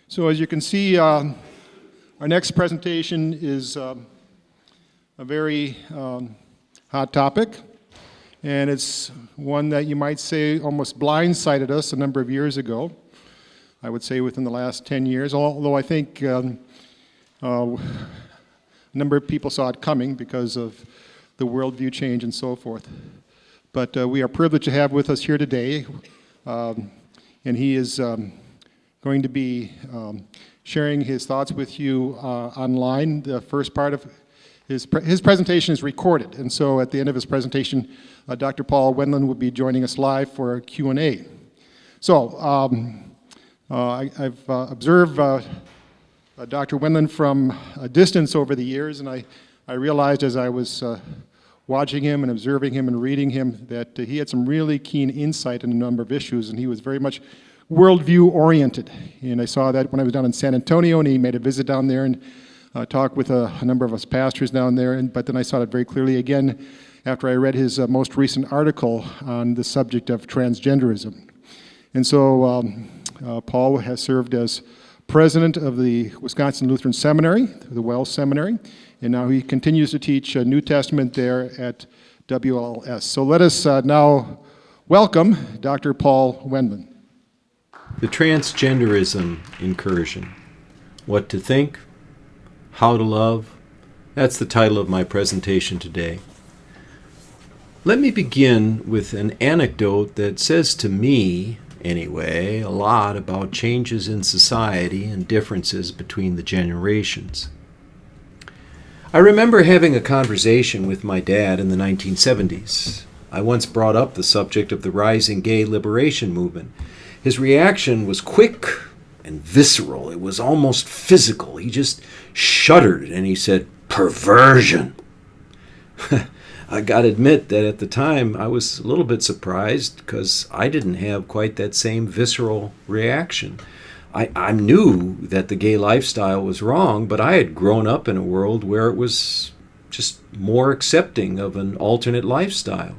So as you can see, our next presentation is a very hot topic, and it's one that you might say almost blindsided us a number of years ago. I would say within the last 10 years, although I think a number of people saw it coming because of the worldview change and so forth. But we are privileged to have with us here today, and he is going to be sharing his thoughts with you online. The first part of his presentation is recorded, and so at the end of his presentation, Dr. Paul Wendland will be joining us live for a Q&A. So I've observed Dr. Wendland from a distance over the years, and I realized as I was watching him and observing him and reading him that he had some really keen insight in a number of issues, and he was very much worldview oriented. And I saw that when I was down in San Antonio, and he made a visit down there and talked with a number of us pastors down there. But then I saw it very clearly again after I read his most recent article on the subject of transgenderism. And so Paul has served as president of the Wisconsin Lutheran Seminary, the Wells Seminary, and now he continues to teach New Testament there at WLS. So let us now welcome Dr. Paul Wendland. The Transgenderism Incursion. What to think, how to love. That's the title of my presentation today. Let me begin with an anecdote that says to me, anyway, a lot about changes in society and differences between the generations. I remember having a conversation with my dad in the 1970s. I once brought up the subject of the rising gay liberation movement. His reaction was quick and visceral. It was almost physical. He just shuddered and he said, "Perversion." I got to admit that at the time I was a little bit surprised because I didn't have quite that same visceral reaction. I knew that the gay lifestyle was wrong, but I had grown up in a world where it was just more accepting of an alternate lifestyle,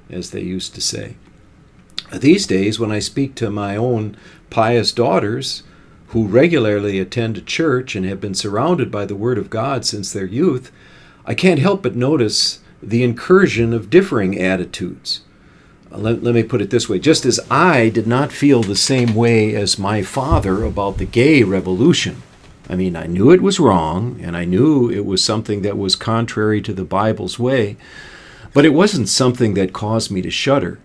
as they used to say. These days, when I speak to my own pious daughters, who regularly attend a church and have been surrounded by the Word of God since their youth, I can't help but notice the incursion of differing attitudes. Let me put it this way. Just as I did not feel the same way as my father about the gay revolution, I mean, I knew it was wrong, and I knew it was something that was contrary to the Bible's way, but it wasn't something that caused me to shudder.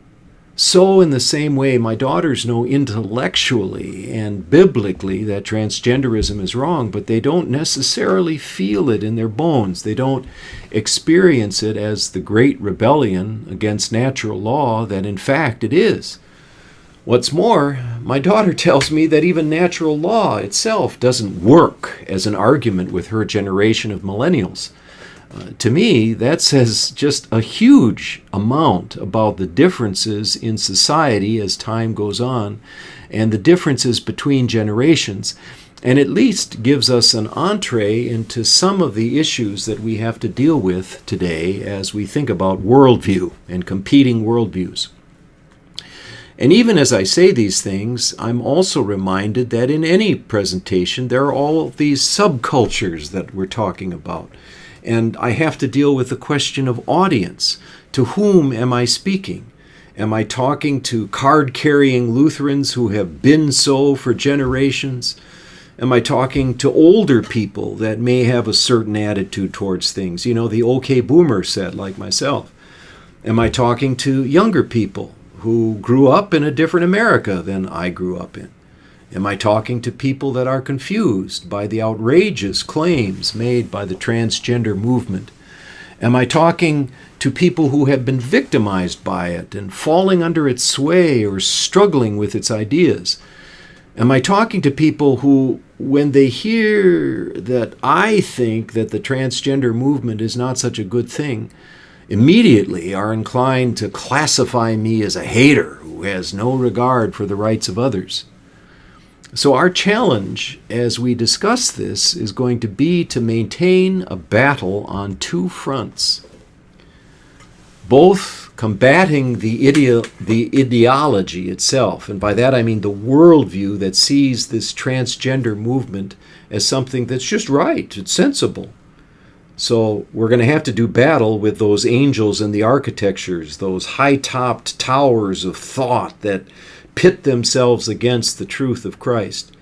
So in the same way, my daughters know intellectually and biblically that transgenderism is wrong, but they don't necessarily feel it in their bones. They don't experience it as the great rebellion against natural law that in fact it is. What's more, my daughter tells me that even natural law itself doesn't work as an argument with her generation of millennials. To me, that says just a huge amount about the differences in society as time goes on and the differences between generations, and at least gives us an entree into some of the issues that we have to deal with today as we think about worldview and competing worldviews. And even as I say these things, I'm also reminded that in any presentation there are all these subcultures that we're talking about. And I have to deal with the question of audience. To whom am I speaking? Am I talking to card-carrying Lutherans who have been so for generations? Am I talking to older people that may have a certain attitude towards things? You know, the okay boomer set, like myself. Am I talking to younger people who grew up in a different America than I grew up in? Am I talking to people that are confused by the outrageous claims made by the transgender movement? Am I talking to people who have been victimized by it and falling under its sway or struggling with its ideas? Am I talking to people who, when they hear that I think that the transgender movement is not such a good thing, immediately are inclined to classify me as a hater who has no regard for the rights of others? So our challenge as we discuss this is going to be to maintain a battle on two fronts. both combating the ideology itself, and by that I mean the worldview that sees this transgender movement as something that's just right, it's sensible. So we're going to have to do battle with those angels in the architectures, those high-topped towers of thought that pit themselves against the truth of Christ.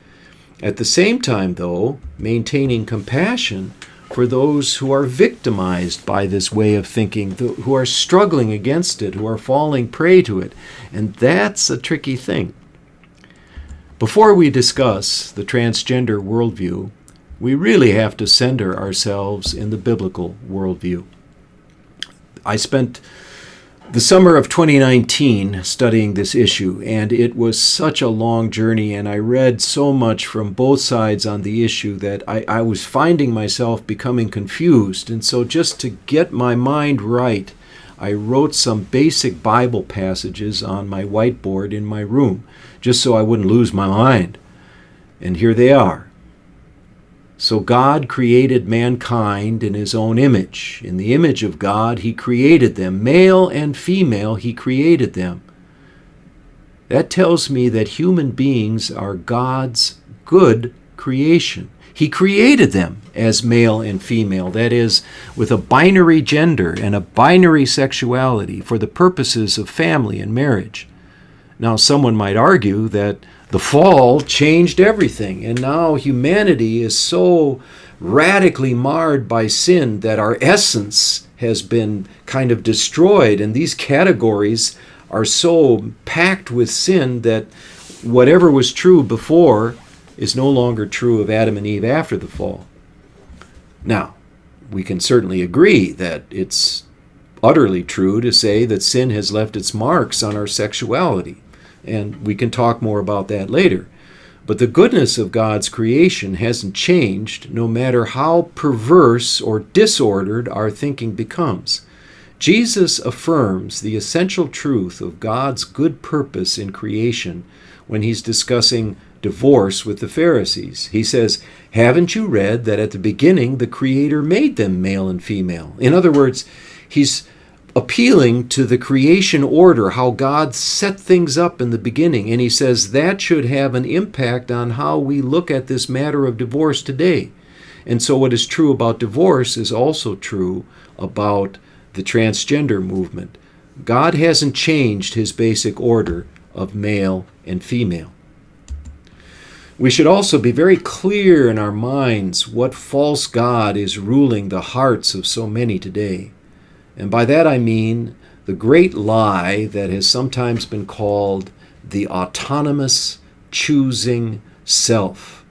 At the same time, though, maintaining compassion for those who are victimized by this way of thinking, who are struggling against it, who are falling prey to it. And that's a tricky thing. Before we discuss the transgender worldview, we really have to center ourselves in the biblical worldview. I spent the summer of 2019 studying this issue, and it was such a long journey, and I read so much from both sides on the issue that I was finding myself becoming confused. And so just to get my mind right, I wrote some basic Bible passages on my whiteboard in my room, just so I wouldn't lose my mind. And here they are. So God created mankind in his own image. In the image of God, he created them. Male and female, he created them. That tells me that human beings are God's good creation. He created them as male and female, that is, with a binary gender and a binary sexuality for the purposes of family and marriage. Now, someone might argue that the fall changed everything, and now humanity is so radically marred by sin that our essence has been kind of destroyed, and these categories are so packed with sin that whatever was true before is no longer true of Adam and Eve after the fall. Now, we can certainly agree that it's utterly true to say that sin has left its marks on our sexuality. And we can talk more about that later. But the goodness of God's creation hasn't changed, no matter how perverse or disordered our thinking becomes. Jesus affirms the essential truth of God's good purpose in creation when he's discussing divorce with the Pharisees. He says, "Haven't you read that at the beginning the Creator made them male and female?" In other words, he's appealing to the creation order, how God set things up in the beginning. And he says that should have an impact on how we look at this matter of divorce today. And so what is true about divorce is also true about the transgender movement. God hasn't changed his basic order of male and female. We should also be very clear in our minds what false god is ruling the hearts of so many today. And by that I mean the great lie that has sometimes been called the autonomous choosing self.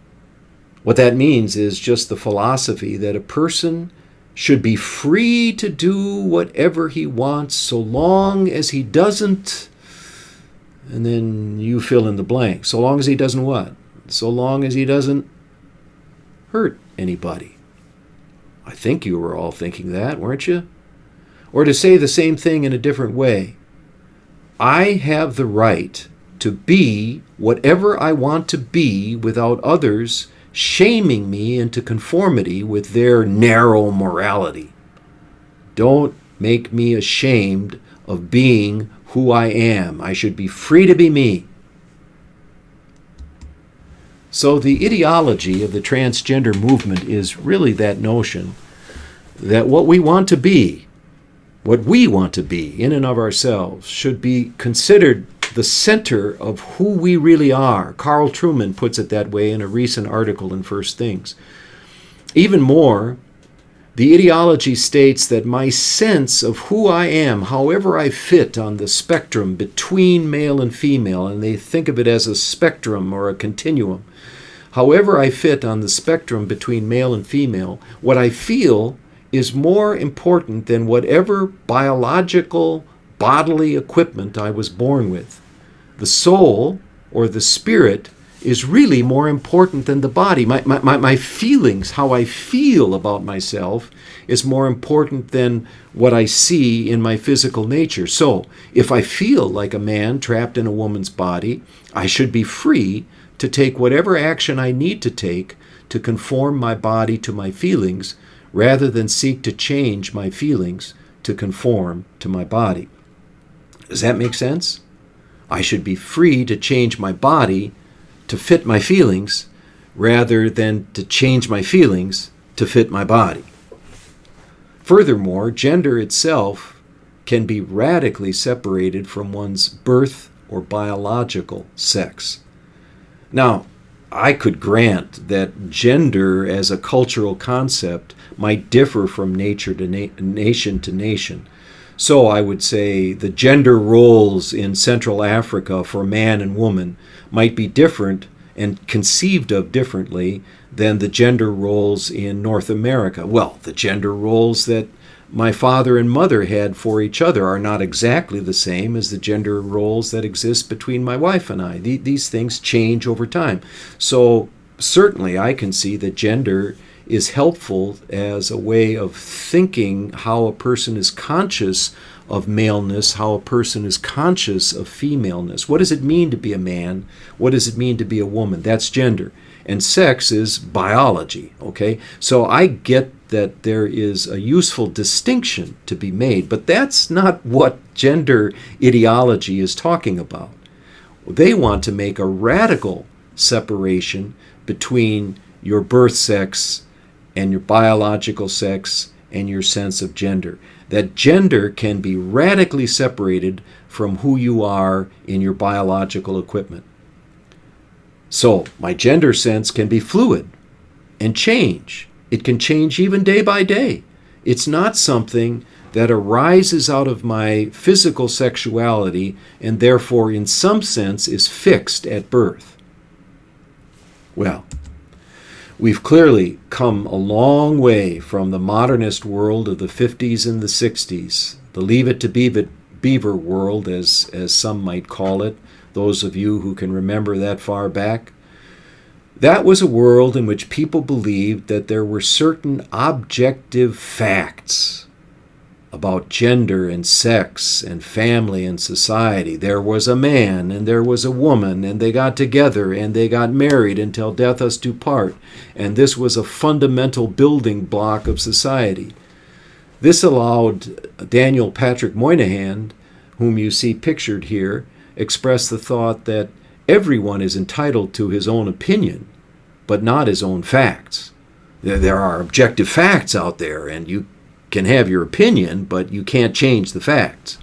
What that means is just the philosophy that a person should be free to do whatever he wants so long as he doesn't, and then you fill in the blank. So long as he doesn't what? So long as he doesn't hurt anybody. I think you were all thinking that, weren't you? Or to say the same thing in a different way, I have the right to be whatever I want to be without others shaming me into conformity with their narrow morality. Don't make me ashamed of being who I am. I should be free to be me. So the ideology of the transgender movement is really that notion that what we want to be in and of ourselves should be considered the center of who we really are. Carl Trueman puts it that way in a recent article in First Things. Even more, the ideology states that my sense of who I am, however I fit on the spectrum between male and female, and they think of it as a spectrum or a continuum, however I fit on the spectrum between male and female, what I feel is more important than whatever biological bodily equipment I was born with. The soul, or the spirit, is really more important than the body. My feelings, how I feel about myself, is more important than what I see in my physical nature. So, if I feel like a man trapped in a woman's body, I should be free to take whatever action I need to take to conform my body to my feelings, rather than seek to change my feelings to conform to my body. Does that make sense? I should be free to change my body to fit my feelings rather than to change my feelings to fit my body. Furthermore, gender itself can be radically separated from one's birth or biological sex. Now, I could grant that gender as a cultural concept might differ from nation to nation. So I would say the gender roles in Central Africa for man and woman might be different and conceived of differently than the gender roles in North America. Well, the gender roles that my father and mother had for each other are not exactly the same as the gender roles that exist between my wife and I. These things change over time. So certainly I can see that gender is helpful as a way of thinking how a person is conscious of maleness, how a person is conscious of femaleness. What does it mean to be a man? What does it mean to be a woman? That's gender. And sex is biology, okay? So I get that there is a useful distinction to be made, but that's not what gender ideology is talking about. They want to make a radical separation between your birth sex and your biological sex and your sense of gender. That gender can be radically separated from who you are in your biological equipment. So my gender sense can be fluid and change. It can change even day by day. It's not something that arises out of my physical sexuality and therefore in some sense is fixed at birth. Well, we've clearly come a long way from the modernist world of the 50s and the 60s, the Leave It to Beaver world, as some might call it, those of you who can remember that far back. That was a world in which people believed that there were certain objective facts about gender and sex and family and society. There was a man and there was a woman, and they got together and they got married until death us do part. And this was a fundamental building block of society. This allowed Daniel Patrick Moynihan, whom you see pictured here, express the thought that everyone is entitled to his own opinion, but not his own facts. There are objective facts out there, and you can have your opinion, but you can't change the facts.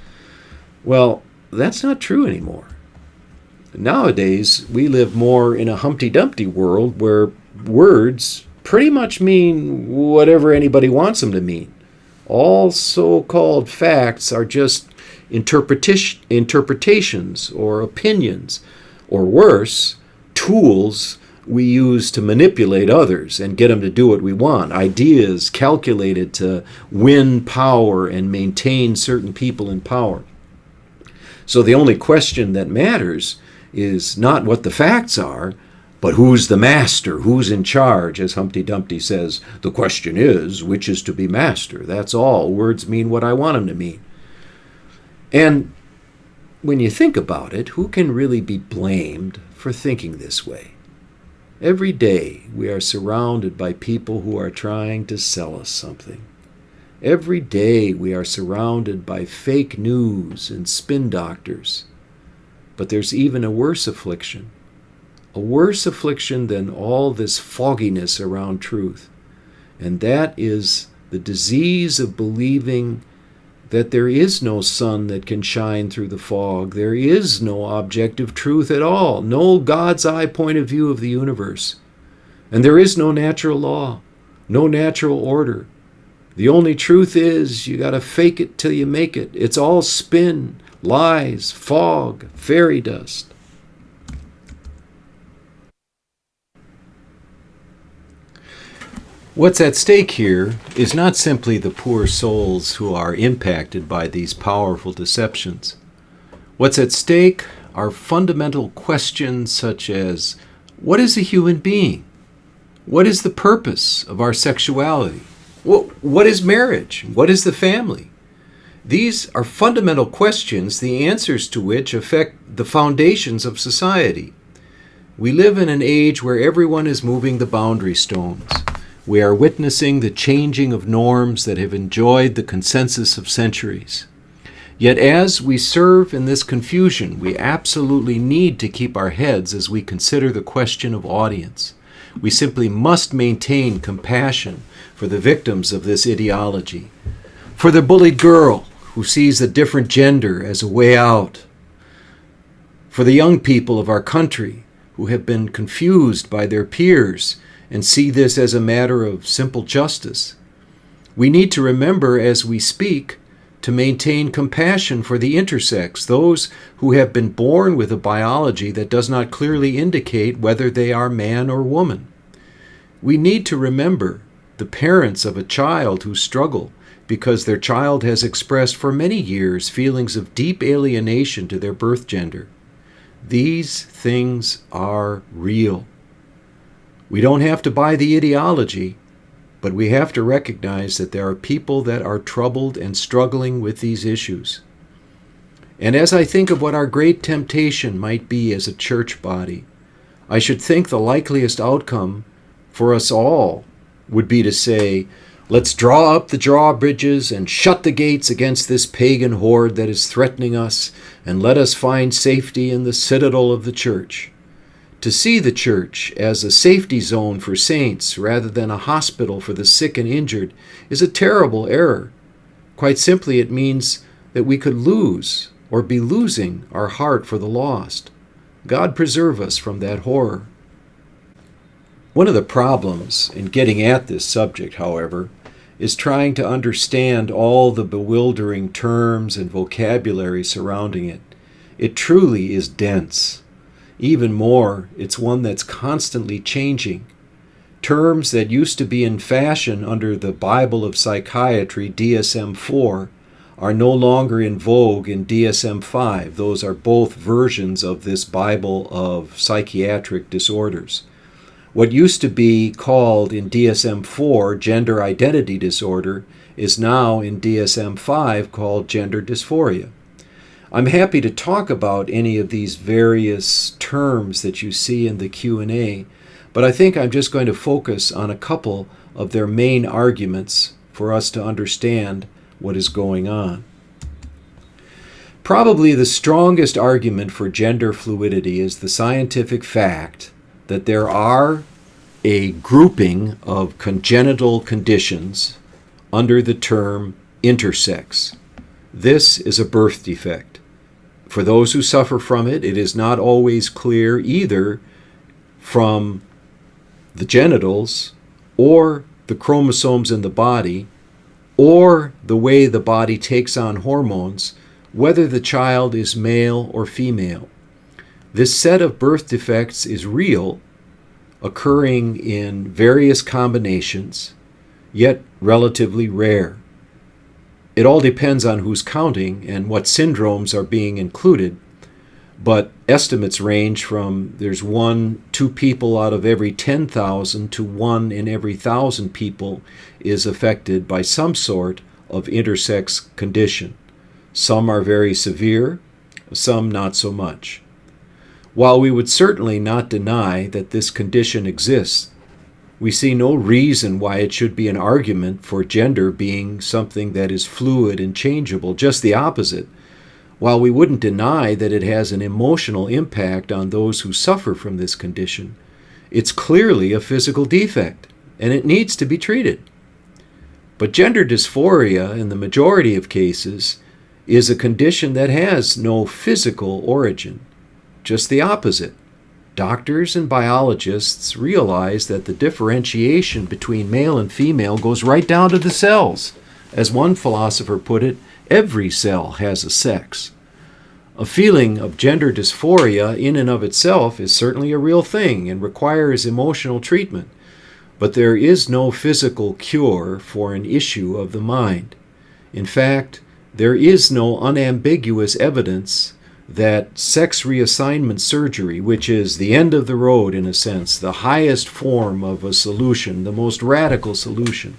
Well, that's not true anymore. Nowadays, we live more in a Humpty Dumpty world where words pretty much mean whatever anybody wants them to mean. All so-called facts are just interpretations or opinions, or worse, tools we use to manipulate others and get them to do what we want. Ideas calculated to win power and maintain certain people in power. So the only question that matters is not what the facts are, but who's the master, who's in charge. As Humpty Dumpty says, the question is, which is to be master? That's all. Words mean what I want them to mean. And when you think about it, who can really be blamed for thinking this way? Every day we are surrounded by people who are trying to sell us something. Every day we are surrounded by fake news and spin doctors. But there's even a worse affliction than all this fogginess around truth. And that is the disease of believing that there is no sun that can shine through the fog. There is no objective truth at all, no God's eye point of view of the universe. And there is no natural law, no natural order. The only truth is you got to fake it till you make it. It's all spin, lies, fog, fairy dust. What's at stake here is not simply the poor souls who are impacted by these powerful deceptions. What's at stake are fundamental questions such as, what is a human being? What is the purpose of our sexuality? What is marriage? What is the family? These are fundamental questions, the answers to which affect the foundations of society. We live in an age where everyone is moving the boundary stones. We are witnessing the changing of norms that have enjoyed the consensus of centuries. Yet as we serve in this confusion, we absolutely need to keep our heads as we consider the question of audience. We simply must maintain compassion for the victims of this ideology, for the bullied girl who sees a different gender as a way out, for the young people of our country who have been confused by their peers and see this as a matter of simple justice. We need to remember as we speak to maintain compassion for the intersex, those who have been born with a biology that does not clearly indicate whether they are man or woman. We need to remember the parents of a child who struggle because their child has expressed for many years feelings of deep alienation to their birth gender. These things are real. We don't have to buy the ideology, but we have to recognize that there are people that are troubled and struggling with these issues. And as I think of what our great temptation might be as a church body, I should think the likeliest outcome for us all would be to say, let's draw up the drawbridges and shut the gates against this pagan horde that is threatening us, and let us find safety in the citadel of the church. To see the church as a safety zone for saints rather than a hospital for the sick and injured is a terrible error. Quite simply, it means that we could lose or be losing our heart for the lost. God preserve us from that horror. One of the problems in getting at this subject, however, is trying to understand all the bewildering terms and vocabulary surrounding it. It truly is dense. Even more, it's one that's constantly changing. Terms that used to be in fashion under the Bible of Psychiatry, DSM-4, are no longer in vogue in DSM-5. Those are both versions of this Bible of psychiatric disorders. What used to be called in DSM-4 gender identity disorder is now in DSM-5 called gender dysphoria. I'm happy to talk about any of these various terms that you see in the Q&A, but I think I'm just going to focus on a couple of their main arguments for us to understand what is going on. Probably the strongest argument for gender fluidity is the scientific fact that there are a grouping of congenital conditions under the term intersex. This is a birth defect. For those who suffer from it, it is not always clear either from the genitals or the chromosomes in the body or the way the body takes on hormones, whether the child is male or female. This set of birth defects is real, occurring in various combinations, yet relatively rare. It all depends on who's counting and what syndromes are being included, but estimates range from there's 2 people out of every 10,000 to 1 in every 1,000 people is affected by some sort of intersex condition. Some are very severe, some not so much. While we would certainly not deny that this condition exists, we see no reason why it should be an argument for gender being something that is fluid and changeable, just the opposite. While we wouldn't deny that it has an emotional impact on those who suffer from this condition, it's clearly a physical defect, and it needs to be treated. But gender dysphoria, in the majority of cases, is a condition that has no physical origin, just the opposite. Doctors and biologists realize that the differentiation between male and female goes right down to the cells. As one philosopher put it, every cell has a sex. A feeling of gender dysphoria in and of itself is certainly a real thing and requires emotional treatment, but there is no physical cure for an issue of the mind. In fact, there is no unambiguous evidence that sex reassignment surgery, which is the end of the road in a sense, the highest form of a solution, the most radical solution,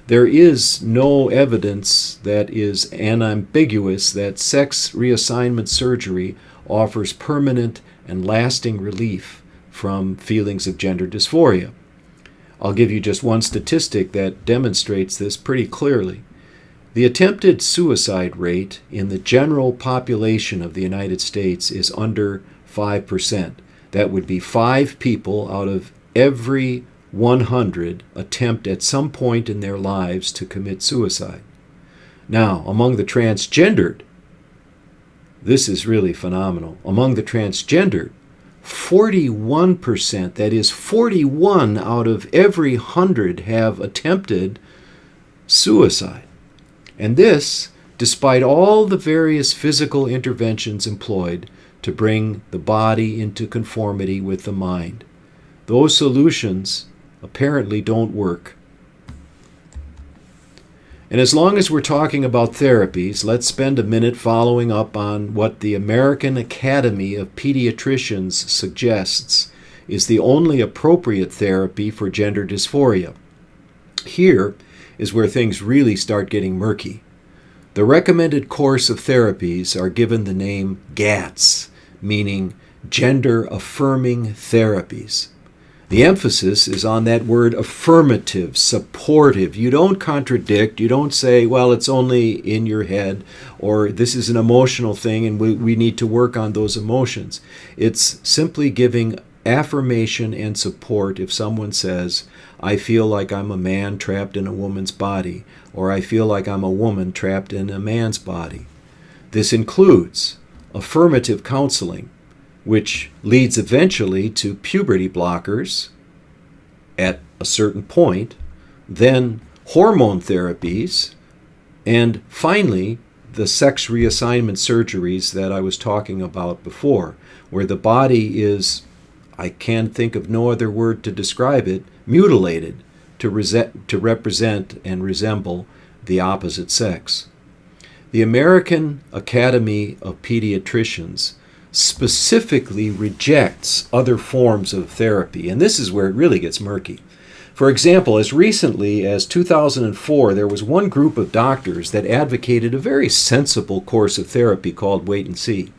there is no evidence that is unambiguous that sex reassignment surgery offers permanent and lasting relief from feelings of gender dysphoria. I'll give you just one statistic that demonstrates this pretty clearly. The attempted suicide rate in the general population of the United States is under 5%. That would be 5 people out of every 100 attempt at some point in their lives to commit suicide. Now, among the transgendered, this is really phenomenal. Among the transgendered, 41%, that is 41 out of every 100 have attempted suicide. And this, despite all the various physical interventions employed to bring the body into conformity with the mind. Those solutions apparently don't work. And as long as we're talking about therapies, let's spend a minute following up on what the American Academy of Pediatricians suggests is the only appropriate therapy for gender dysphoria. Here is where things really start getting murky. The recommended course of therapies are given the name GATS, meaning gender-affirming therapies. The emphasis is on that word affirmative, supportive. You don't contradict. You don't say, well, it's only in your head, or this is an emotional thing and we need to work on those emotions. It's simply giving affirmation and support if someone says, I feel like I'm a man trapped in a woman's body, or I feel like I'm a woman trapped in a man's body. This includes affirmative counseling, which leads eventually to puberty blockers at a certain point, then hormone therapies, and finally the sex reassignment surgeries that I was talking about before, where the body is, I can't think of no other word to describe it, mutilated to represent and resemble the opposite sex. The American Academy of Pediatricians specifically rejects other forms of therapy, and this is where it really gets murky. For example, as recently as 2004, there was one group of doctors that advocated a very sensible course of therapy called wait and see.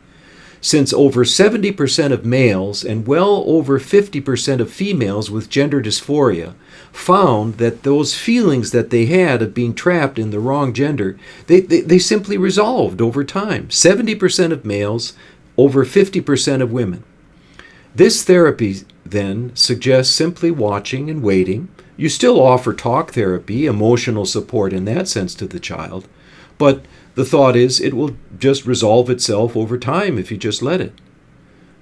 Since over 70% of males and well over 50% of females with gender dysphoria found that those feelings that they had of being trapped in the wrong gender, they simply resolved over time. 70% of males, over 50% of women. This therapy then suggests simply watching and waiting. You still offer talk therapy, emotional support in that sense to the child, but the thought is it will just resolve itself over time if you just let it.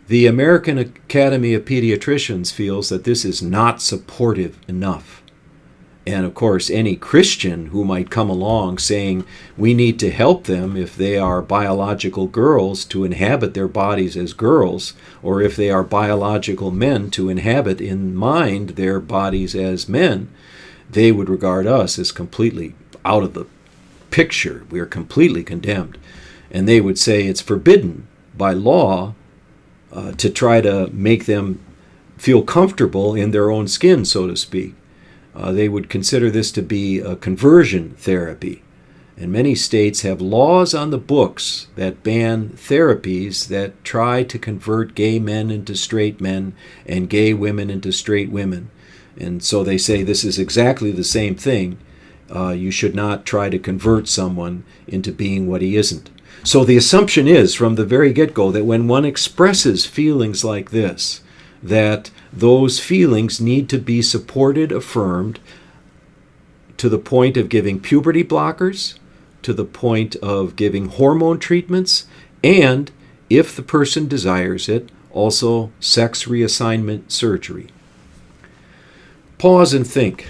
The American Academy of Pediatricians feels that this is not supportive enough. And of course, any Christian who might come along saying we need to help them if they are biological girls to inhabit their bodies as girls, or if they are biological men to inhabit in mind their bodies as men, they would regard us as completely out of the picture. We are completely condemned. And they would say it's forbidden by law to try to make them feel comfortable in their own skin, so to speak. They would consider this to be a conversion therapy. And many states have laws on the books that ban therapies that try to convert gay men into straight men and gay women into straight women. And so they say this is exactly the same thing. You should not try to convert someone into being what he isn't. So the assumption is from the very get-go that when one expresses feelings like this, that those feelings need to be supported, affirmed, to the point of giving puberty blockers, to the point of giving hormone treatments, and, if the person desires it, also sex reassignment surgery. Pause and think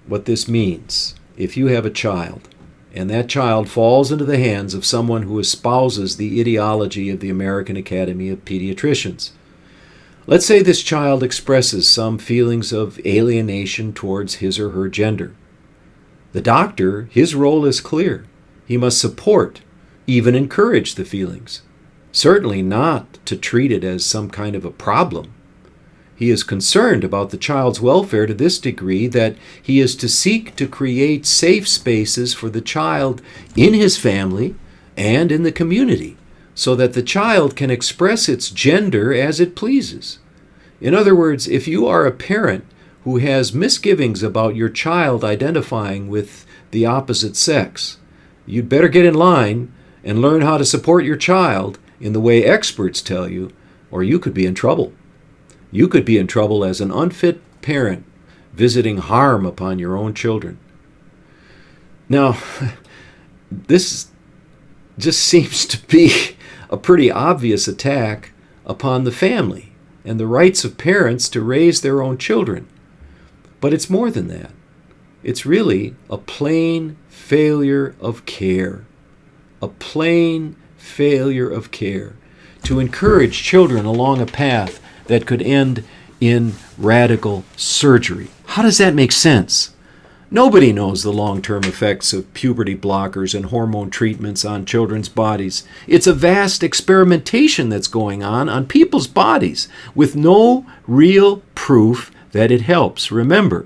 what this means if you have a child, and that child falls into the hands of someone who espouses the ideology of the American Academy of Pediatricians. Let's say this child expresses some feelings of alienation towards his or her gender. The doctor, his role is clear. He must support, even encourage the feelings. Certainly not to treat it as some kind of a problem. He is concerned about the child's welfare to this degree that he is to seek to create safe spaces for the child in his family and in the community, so that the child can express its gender as it pleases. In other words, if you are a parent who has misgivings about your child identifying with the opposite sex. You'd better get in line and learn how to support your child in the way experts tell you, or you could be in trouble. You could be in trouble as an unfit parent visiting harm upon your own children. Now, this just seems to be a pretty obvious attack upon the family and the rights of parents to raise their own children. But it's more than that. It's really a plain failure of care. A plain failure of care to encourage children along a path that could end in radical surgery. How does that make sense? Nobody knows the long-term effects of puberty blockers and hormone treatments on children's bodies. It's a vast experimentation that's going on people's bodies with no real proof that it helps. Remember,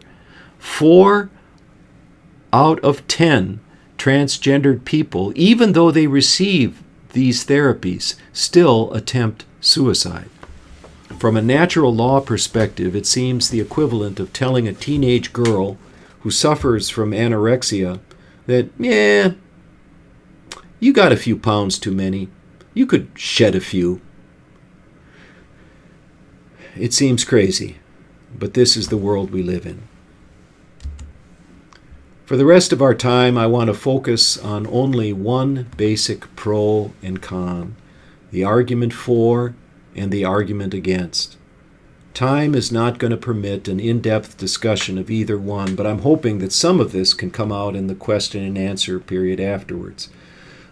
4 out of 10 transgendered people, even though they receive these therapies, still attempt suicide. From a natural law perspective, it seems the equivalent of telling a teenage girl who suffers from anorexia that, you got a few pounds too many. You could shed a few. It seems crazy, but this is the world we live in. For the rest of our time, I want to focus on only one basic pro and con, the argument for and the argument against. Time is not going to permit an in-depth discussion of either one, but I'm hoping that some of this can come out in the question and answer period afterwards.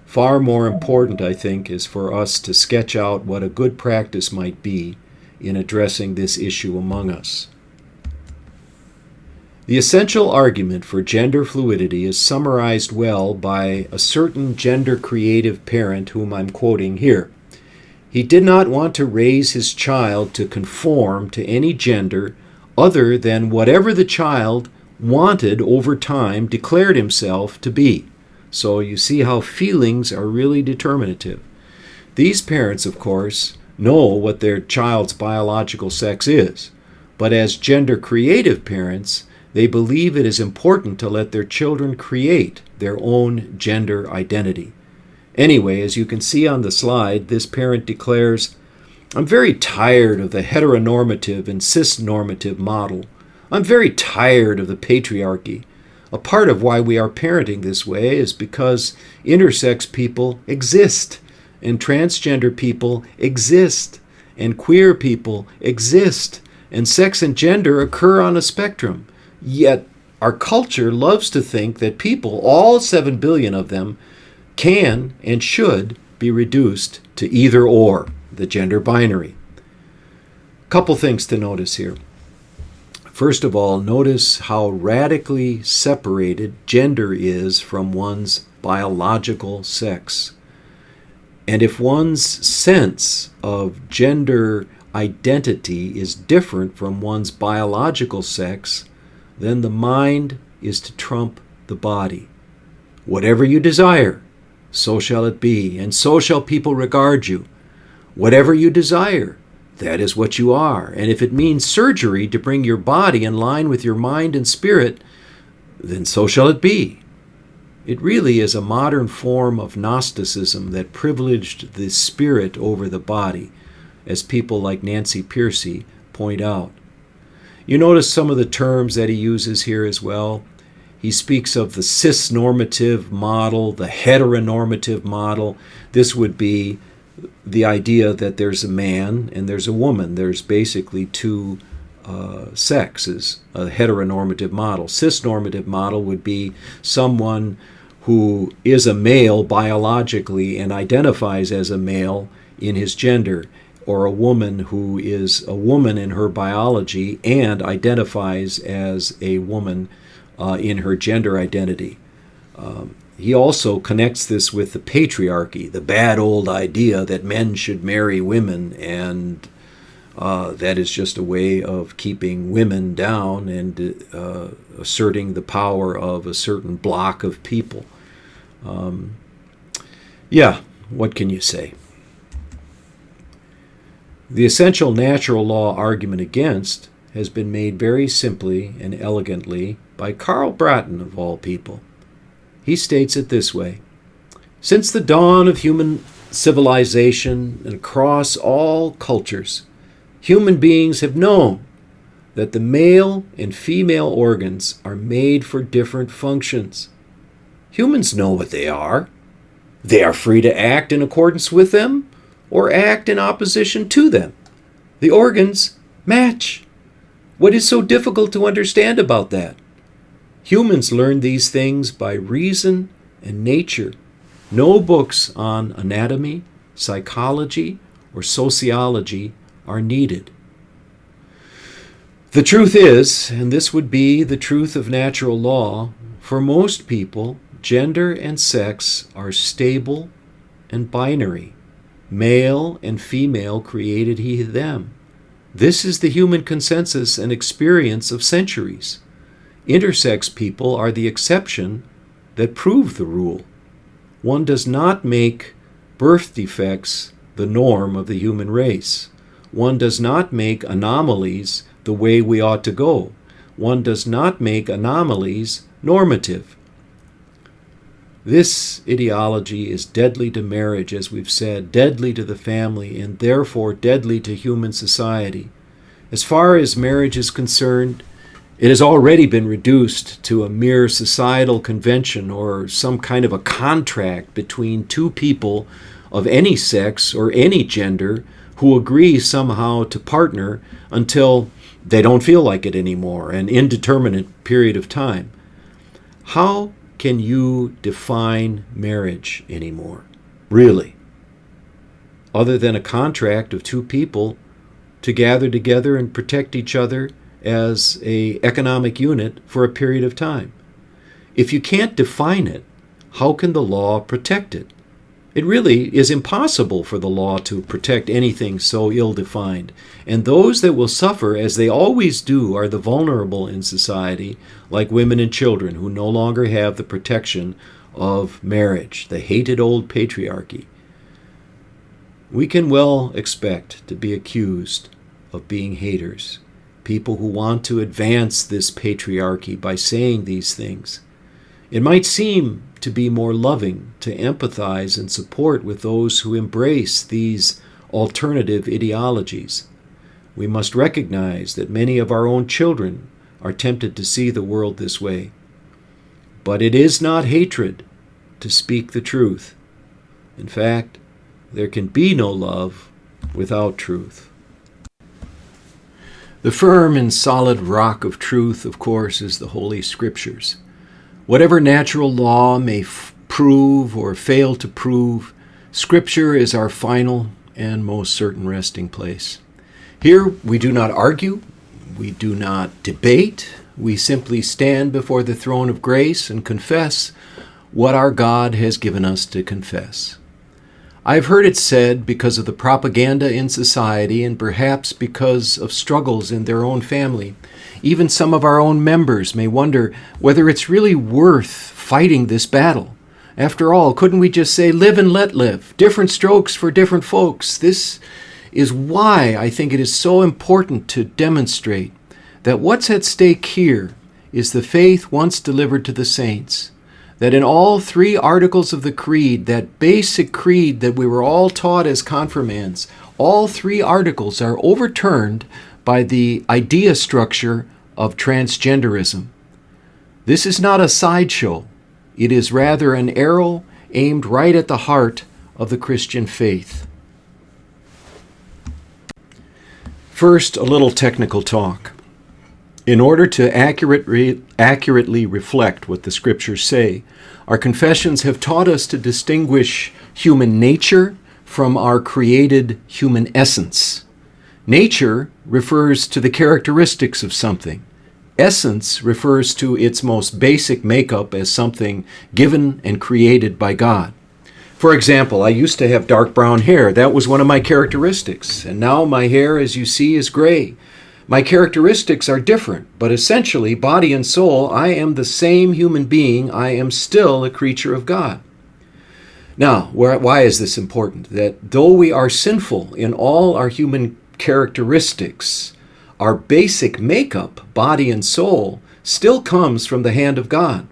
Far more important, I think, is for us to sketch out what a good practice might be in addressing this issue among us. The essential argument for gender fluidity is summarized well by a certain gender-creative parent whom I'm quoting here. He did not want to raise his child to conform to any gender other than whatever the child wanted over time declared himself to be. So you see how feelings are really determinative. These parents, of course, know what their child's biological sex is, but as gender-creative parents, they believe it is important to let their children create their own gender identity. Anyway, as you can see on the slide, this parent declares, "I'm very tired of the heteronormative and cisnormative model. I'm very tired of the patriarchy. A part of why we are parenting this way is because intersex people exist, and transgender people exist, and queer people exist, and sex and gender occur on a spectrum. Yet our culture loves to think that people, all 7 billion of them, can and should be reduced to either or, the gender binary." Couple things to notice here. First of all, notice how radically separated gender is from one's biological sex. And if one's sense of gender identity is different from one's biological sex, then the mind is to trump the body. Whatever you desire, so shall it be, and so shall people regard you. Whatever you desire, that is what you are. And if it means surgery to bring your body in line with your mind and spirit, then so shall it be. It really is a modern form of Gnosticism that privileged the spirit over the body, as people like Nancy Pearcey point out. You notice some of the terms that he uses here as well. He speaks of the cisnormative model, the heteronormative model. This would be the idea that there's a man and there's a woman. There's basically two sexes, a heteronormative model. Cisnormative model would be someone who is a male biologically and identifies as a male in his gender, or a woman who is a woman in her biology and identifies as a woman in her gender identity. He also connects this with the patriarchy, the bad old idea that men should marry women, and that is just a way of keeping women down and asserting the power of a certain block of people. What can you say? The essential natural law argument against has been made very simply and elegantly by Karl Bratton, of all people. He states it this way: since the dawn of human civilization and across all cultures, human beings have known that the male and female organs are made for different functions. Humans know what they are. They are free to act in accordance with them or act in opposition to them. The organs match. What is so difficult to understand about that? Humans learn these things by reason and nature. No books on anatomy, psychology, or sociology are needed. The truth is, and this would be the truth of natural law, for most people, gender and sex are stable and binary. Male and female created he them. This is the human consensus and experience of centuries. Intersex people are the exception that prove the rule. One does not make birth defects the norm of the human race. One does not make anomalies the way we ought to go. One does not make anomalies normative. This ideology is deadly to marriage, as we've said, deadly to the family, and therefore deadly to human society. As far as marriage is concerned, it has already been reduced to a mere societal convention or some kind of a contract between two people of any sex or any gender who agree somehow to partner until they don't feel like it anymore, an indeterminate period of time. How can you define marriage anymore, really? Other than a contract of two people to gather together and protect each other as an economic unit for a period of time. If you can't define it, how can the law protect it? It really is impossible for the law to protect anything so ill-defined. And those that will suffer, as they always do, are the vulnerable in society, like women and children who no longer have the protection of marriage, the hated old patriarchy. We can well expect to be accused of being haters, people who want to advance this patriarchy by saying these things. It might seem to be more loving to empathize and support with those who embrace these alternative ideologies. We must recognize that many of our own children are tempted to see the world this way. But it is not hatred to speak the truth. In fact, there can be no love without truth. The firm and solid rock of truth, of course, is the Holy Scriptures. Whatever natural law may prove or fail to prove, Scripture is our final and most certain resting place. Here we do not argue, we do not debate, we simply stand before the throne of grace and confess what our God has given us to confess. I've heard it said, because of the propaganda in society and perhaps because of struggles in their own family, even some of our own members may wonder whether it's really worth fighting this battle. After all, couldn't we just say, live and let live, different strokes for different folks? This is why I think it is so important to demonstrate that what's at stake here is the faith once delivered to the saints, that in all three articles of the creed, that basic creed that we were all taught as confirmands, all three articles are overturned by the idea structure of transgenderism. This is not a sideshow. It is rather an arrow aimed right at the heart of the Christian faith. First, a little technical talk. In order to accurately reflect what the Scriptures say, our confessions have taught us to distinguish human nature from our created human essence. Nature refers to the characteristics of something. Essence refers to its most basic makeup as something given and created by God. For example, I used to have dark brown hair. That was one of my characteristics. And now my hair, as you see, is gray. My characteristics are different, but essentially, body and soul, I am the same human being. I am still a creature of God. Now, why is this important? That though we are sinful in all our human characteristics, our basic makeup, body and soul, still comes from the hand of God.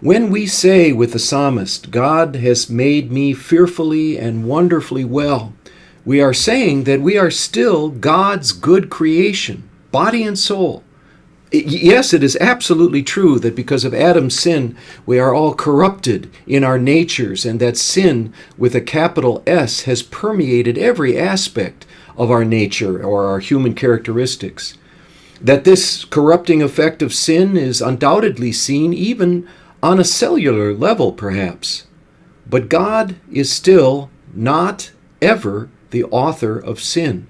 When we say with the psalmist, God has made me fearfully and wonderfully well, we are saying that we are still God's good creation, body and soul. Yes, it is absolutely true that because of Adam's sin, we are all corrupted in our natures, and that sin with a capital S has permeated every aspect of our nature or our human characteristics. That this corrupting effect of sin is undoubtedly seen even on a cellular level, perhaps. But God is still not ever the author of sin.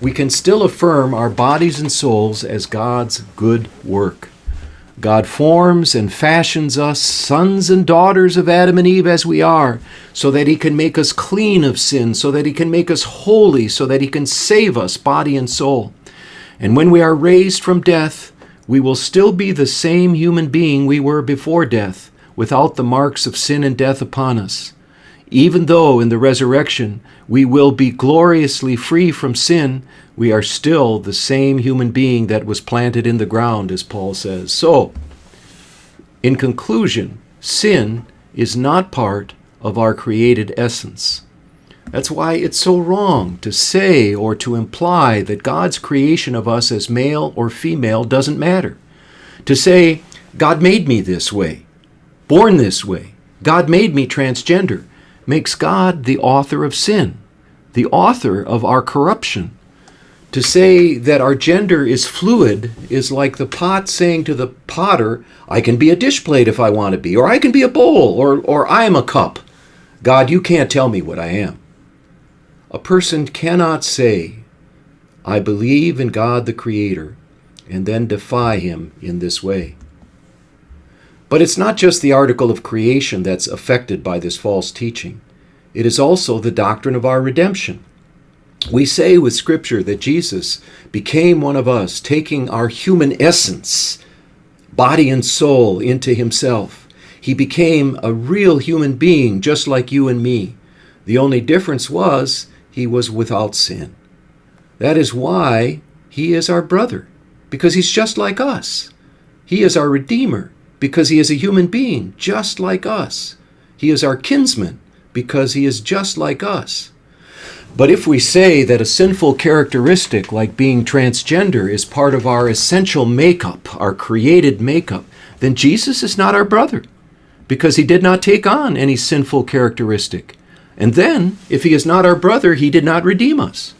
We can still affirm our bodies and souls as God's good work. God forms and fashions us, sons and daughters of Adam and Eve as we are, so that He can make us clean of sin, so that He can make us holy, so that He can save us, body and soul. And when we are raised from death, we will still be the same human being we were before death, without the marks of sin and death upon us. Even though in the resurrection we will be gloriously free from sin, we are still the same human being that was planted in the ground, as Paul says. So, in conclusion, sin is not part of our created essence. That's why it's so wrong to say or to imply that God's creation of us as male or female doesn't matter. To say, God made me this way, born this way, God made me transgender, makes God the author of sin, the author of our corruption. To say that our gender is fluid is like the pot saying to the potter, I can be a dish plate if I want to be, or I can be a bowl, or I am a cup. God, you can't tell me what I am. A person cannot say, I believe in God the Creator, and then defy Him in this way. But it's not just the article of creation that's affected by this false teaching. It is also the doctrine of our redemption. We say with Scripture that Jesus became one of us, taking our human essence, body and soul, into Himself. He became a real human being, just like you and me. The only difference was He was without sin. That is why He is our brother, because He's just like us. He is our Redeemer, because He is a human being, just like us. He is our kinsman, because He is just like us. But if we say that a sinful characteristic like being transgender is part of our essential makeup, our created makeup, then Jesus is not our brother, because He did not take on any sinful characteristic. And then, if He is not our brother, He did not redeem us.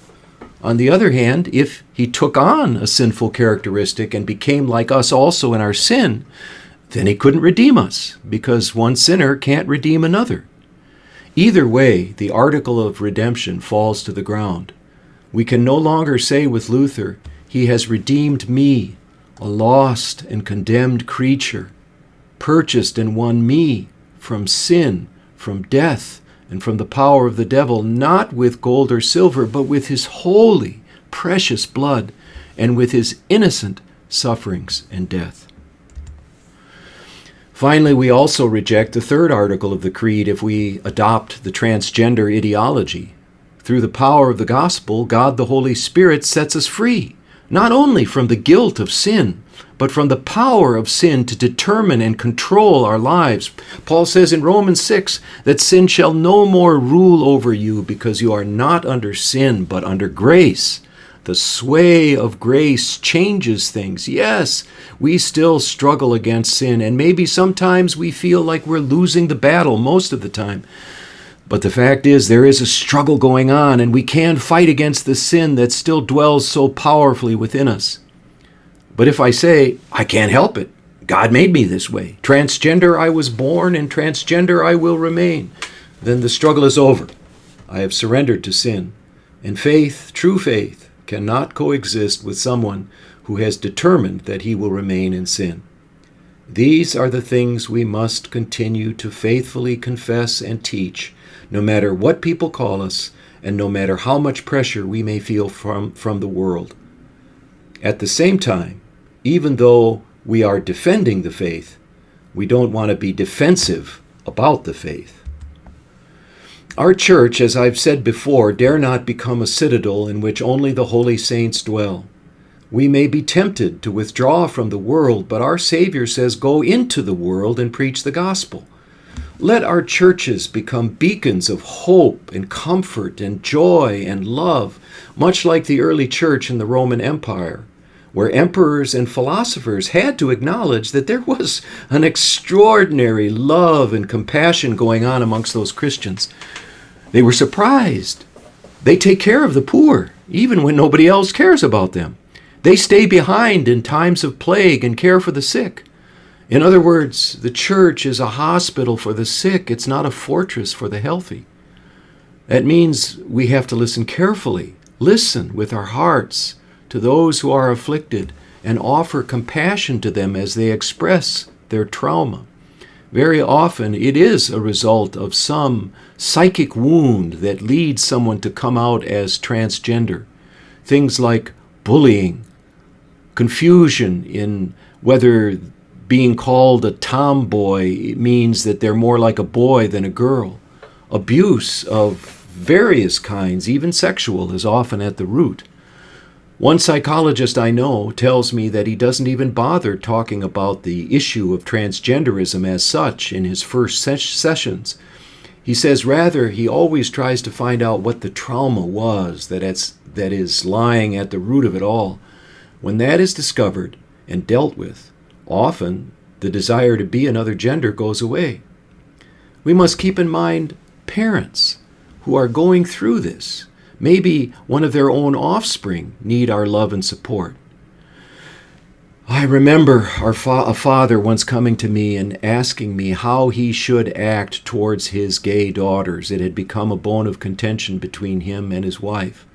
On the other hand, if He took on a sinful characteristic and became like us also in our sin, then He couldn't redeem us, because one sinner can't redeem another. Either way, the article of redemption falls to the ground. We can no longer say with Luther, He has redeemed me, a lost and condemned creature, purchased and won me from sin, from death, and from the power of the devil, not with gold or silver, but with His holy, precious blood, and with His innocent sufferings and death. Finally, we also reject the third article of the Creed if we adopt the transgender ideology. Through the power of the gospel, God the Holy Spirit sets us free, not only from the guilt of sin, but from the power of sin to determine and control our lives. Paul says in Romans 6 that sin shall no more rule over you, because you are not under sin, but under grace. The sway of grace changes things. Yes, we still struggle against sin, and maybe sometimes we feel like we're losing the battle most of the time. But the fact is, there is a struggle going on, and we can fight against the sin that still dwells so powerfully within us. But if I say, I can't help it, God made me this way, transgender I was born, and transgender I will remain, then the struggle is over. I have surrendered to sin. And faith, true faith, cannot coexist with someone who has determined that he will remain in sin. These are the things we must continue to faithfully confess and teach, no matter what people call us, and no matter how much pressure we may feel from the world. At the same time, even though we are defending the faith, we don't want to be defensive about the faith. Our church, as I've said before, dare not become a citadel in which only the holy saints dwell. We may be tempted to withdraw from the world, but our Savior says, go into the world and preach the gospel. Let our churches become beacons of hope and comfort and joy and love, much like the early church in the Roman Empire, where emperors and philosophers had to acknowledge that there was an extraordinary love and compassion going on amongst those Christians. They were surprised. They take care of the poor, even when nobody else cares about them. They stay behind in times of plague and care for the sick. In other words, the church is a hospital for the sick. It's not a fortress for the healthy. That means we have to listen carefully, listen with our hearts to those who are afflicted, and offer compassion to them as they express their trauma. Very often it is a result of some psychic wound that leads someone to come out as transgender. Things like bullying, confusion in whether being called a tomboy means that they're more like a boy than a girl. Abuse of various kinds, even sexual, is often at the root. One psychologist I know tells me that he doesn't even bother talking about the issue of transgenderism as such in his first sessions. He says rather he always tries to find out what the trauma was that is lying at the root of it all. When that is discovered and dealt with, often the desire to be another gender goes away. We must keep in mind parents who are going through this. Maybe one of their own offspring need our love and support. I remember a father once coming to me and asking me how he should act towards his gay daughters. It had become a bone of contention between him and his wife.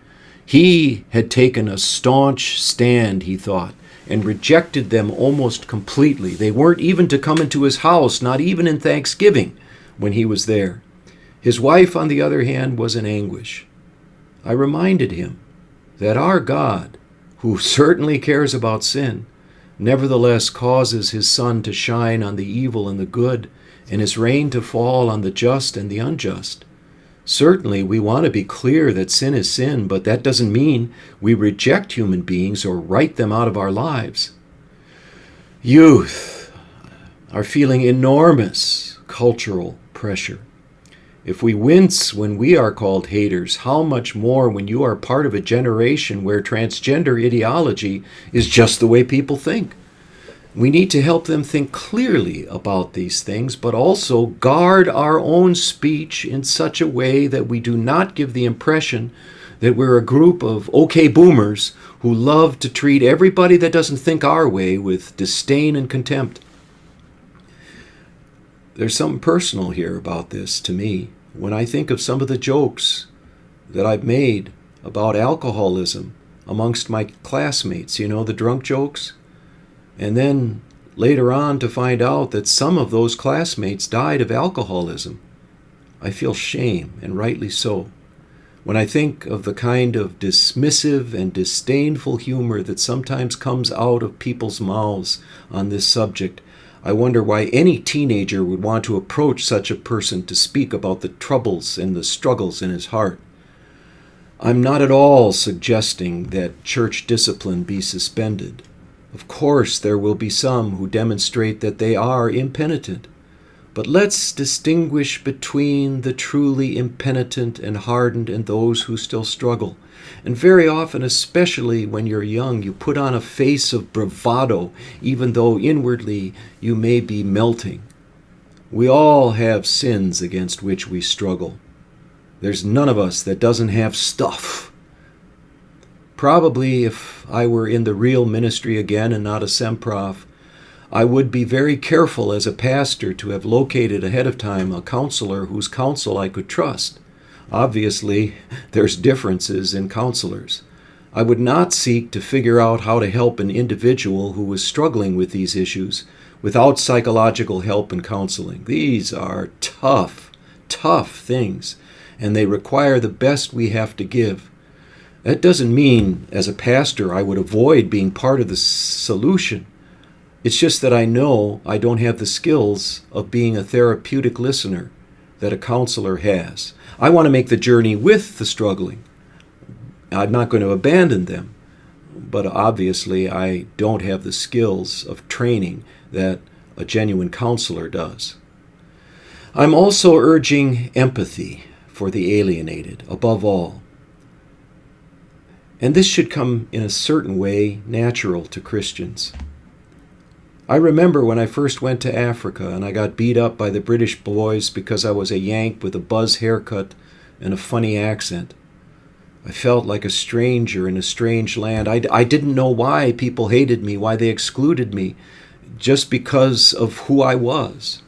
He had taken a staunch stand, he thought, and rejected them almost completely. They weren't even to come into his house, not even in Thanksgiving when he was there. His wife, on the other hand, was in anguish. I reminded him that our God, who certainly cares about sin, nevertheless causes his sun to shine on the evil and the good, and his rain to fall on the just and the unjust. Certainly, we want to be clear that sin is sin, but that doesn't mean we reject human beings or write them out of our lives. Youth are feeling enormous cultural pressure. If we wince when we are called haters, how much more when you are part of a generation where transgender ideology is just the way people think? We need to help them think clearly about these things, but also guard our own speech in such a way that we do not give the impression that we're a group of okay boomers who love to treat everybody that doesn't think our way with disdain and contempt. There's something personal here about this to me. When I think of some of the jokes that I've made about alcoholism amongst my classmates, the drunk jokes, and then later on to find out that some of those classmates died of alcoholism, I feel shame, and rightly so. When I think of the kind of dismissive and disdainful humor that sometimes comes out of people's mouths on this subject, I wonder why any teenager would want to approach such a person to speak about the troubles and the struggles in his heart. I'm not at all suggesting that church discipline be suspended. Of course, there will be some who demonstrate that they are impenitent. But let's distinguish between the truly impenitent and hardened and those who still struggle. And very often, especially when you're young, you put on a face of bravado, even though inwardly you may be melting. We all have sins against which we struggle. There's none of us that doesn't have stuff. Probably if I were in the real ministry again and not a semprof, I would be very careful as a pastor to have located ahead of time a counselor whose counsel I could trust. Obviously, there's differences in counselors. I would not seek to figure out how to help an individual who was struggling with these issues without psychological help and counseling. These are tough things, and they require the best we have to give. That doesn't mean, as a pastor, I would avoid being part of the solution. It's just that I know I don't have the skills of being a therapeutic listener that a counselor has. I want to make the journey with the struggling. I'm not going to abandon them, but obviously I don't have the skills of training that a genuine counselor does. I'm also urging empathy for the alienated, above all. And this should come in a certain way natural to Christians. I remember when I first went to Africa and I got beat up by the British boys because I was a Yank with a buzz haircut and a funny accent. I felt like a stranger in a strange land. I didn't know why people hated me, why they excluded me, just because of who I was.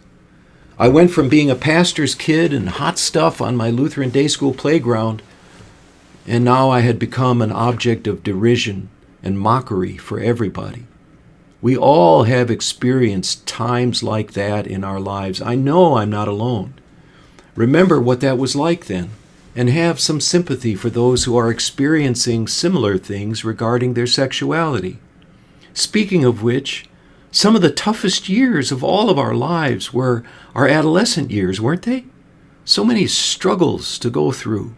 I went from being a pastor's kid and hot stuff on my Lutheran day school playground, and now I had become an object of derision and mockery for everybody. We all have experienced times like that in our lives. I know I'm not alone. Remember what that was like then, and have some sympathy for those who are experiencing similar things regarding their sexuality. Speaking of which, some of the toughest years of all of our lives were our adolescent years, weren't they? So many struggles to go through.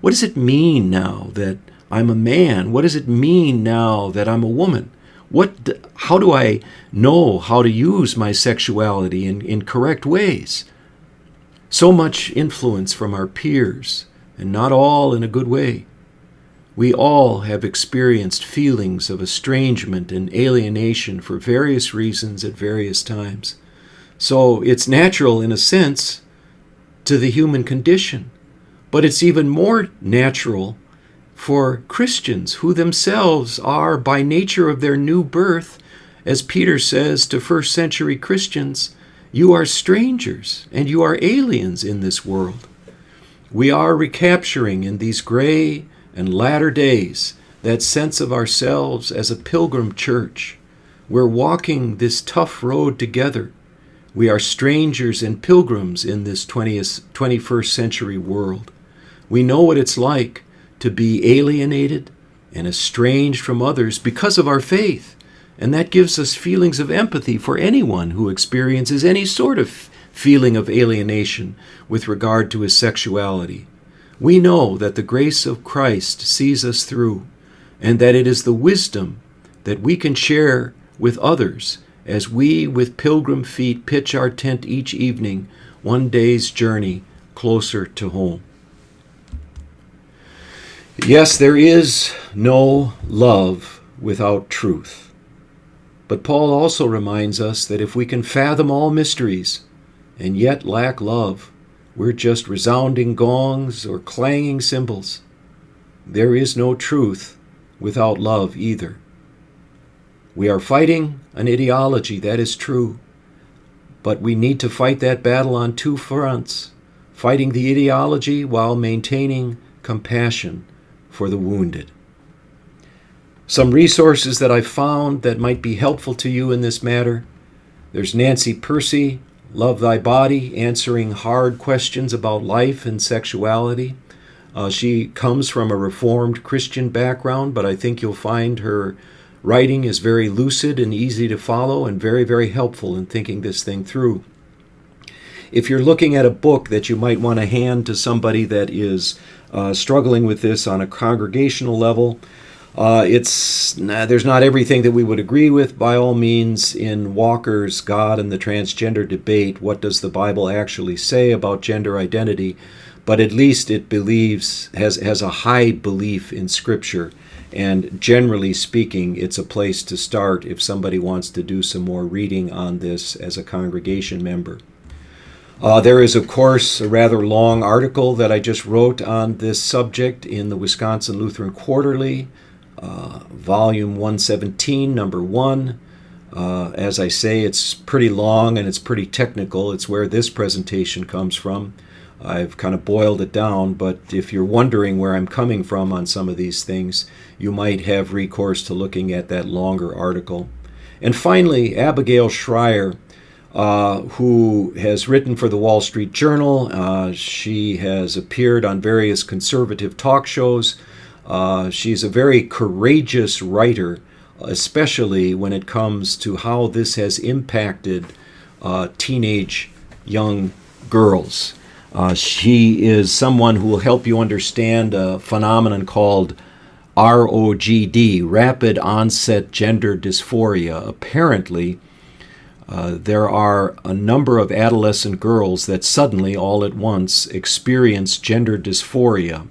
What does it mean now that I'm a man? What does it mean now that I'm a woman? How do I know how to use my sexuality in correct ways? So much influence from our peers, and not all in a good way. We all have experienced feelings of estrangement and alienation for various reasons at various times. So it's natural, in a sense, to the human condition. But it's even more natural for Christians who themselves are, by nature of their new birth, as Peter says to first century Christians, you are strangers and you are aliens in this world. We are recapturing in these gray and latter days that sense of ourselves as a pilgrim church. We're walking this tough road together. We are strangers and pilgrims in this 21st century world. We know what it's like to be alienated and estranged from others because of our faith. And that gives us feelings of empathy for anyone who experiences any sort of feeling of alienation with regard to his sexuality. We know that the grace of Christ sees us through, and that it is the wisdom that we can share with others as we with pilgrim feet pitch our tent each evening, one day's journey closer to home. Yes, there is no love without truth. But Paul also reminds us that if we can fathom all mysteries and yet lack love, we're just resounding gongs or clanging cymbals. There is no truth without love either. We are fighting an ideology, that is true, but we need to fight that battle on two fronts, fighting the ideology while maintaining compassion for the wounded. Some resources that I've found that might be helpful to you in this matter. There's Nancy Percy, Love Thy Body, answering hard questions about life and sexuality. She comes from a Reformed Christian background, but I think you'll find her writing is very lucid and easy to follow and very, very helpful in thinking this thing through. If you're looking at a book that you might want to hand to somebody that is struggling with this on a congregational level, there's not everything that we would agree with. By all means, in Walker's God and the Transgender Debate, what does the Bible actually say about gender identity? But at least it has a high belief in Scripture. And generally speaking, it's a place to start if somebody wants to do some more reading on this as a congregation member. There is, of course, a rather long article that I just wrote on this subject in the Wisconsin Lutheran Quarterly, volume 117, number 1. As I say, it's pretty long and it's pretty technical. It's where this presentation comes from. I've kind of boiled it down, but if you're wondering where I'm coming from on some of these things, you might have recourse to looking at that longer article. And finally, Abigail Schreier, who has written for the Wall Street Journal. She has appeared on various conservative talk shows. She's a very courageous writer, especially when it comes to how this has impacted teenage young girls. She is someone who will help you understand a phenomenon called ROGD, rapid onset gender dysphoria. Apparently, there are a number of adolescent girls that suddenly, all at once, experience gender dysphoria.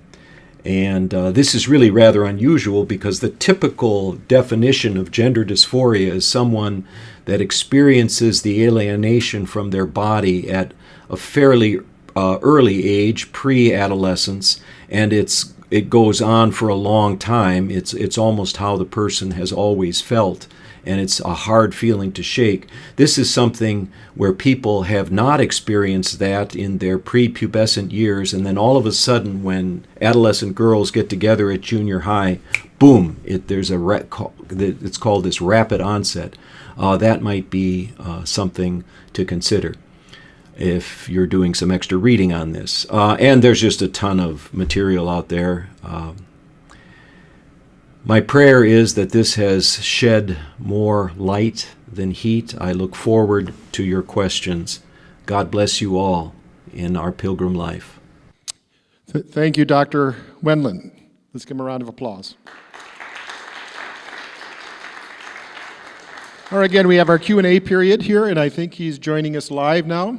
And this is really rather unusual because the typical definition of gender dysphoria is someone that experiences the alienation from their body at a fairly early age, pre-adolescence, and it goes on for a long time. It's almost how the person has always felt, and it's a hard feeling to shake. This is something where people have not experienced that in their prepubescent years, and then all of a sudden when adolescent girls get together at junior high, boom, it's called this rapid onset. That might be something to consider if you're doing some extra reading on this. And there's just a ton of material out there. My prayer is that this has shed more light than heat. I look forward to your questions. God bless you all in our pilgrim life. Thank you, Dr. Wendland. Let's give him a round of applause. All right, again, we have our Q&A period here, and I think he's joining us live now.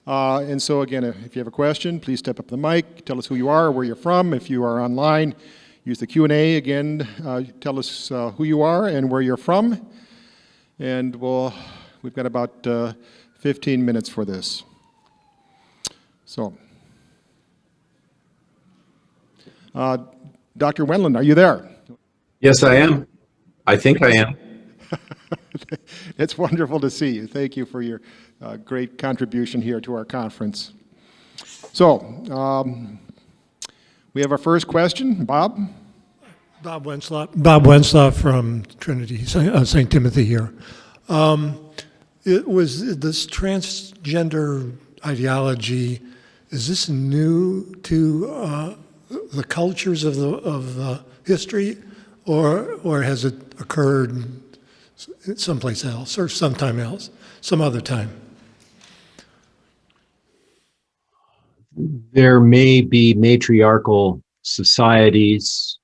And so again, if you have a question, please step up to the mic, tell us who you are, where you're from. If you are online, use the Q&A again, tell us who you are and where you're from. And we've got about 15 minutes for this. So, Dr. Wendland, are you there? Yes, I am. I think I am. It's wonderful to see you. Thank you for your great contribution here to our conference. So, we have our first question. Bob? Bob Wenslaw from Trinity, St. Timothy here. It was this transgender ideology, is this new to the cultures of the history, or has it occurred someplace else or sometime else, some other time? There may be matriarchal societies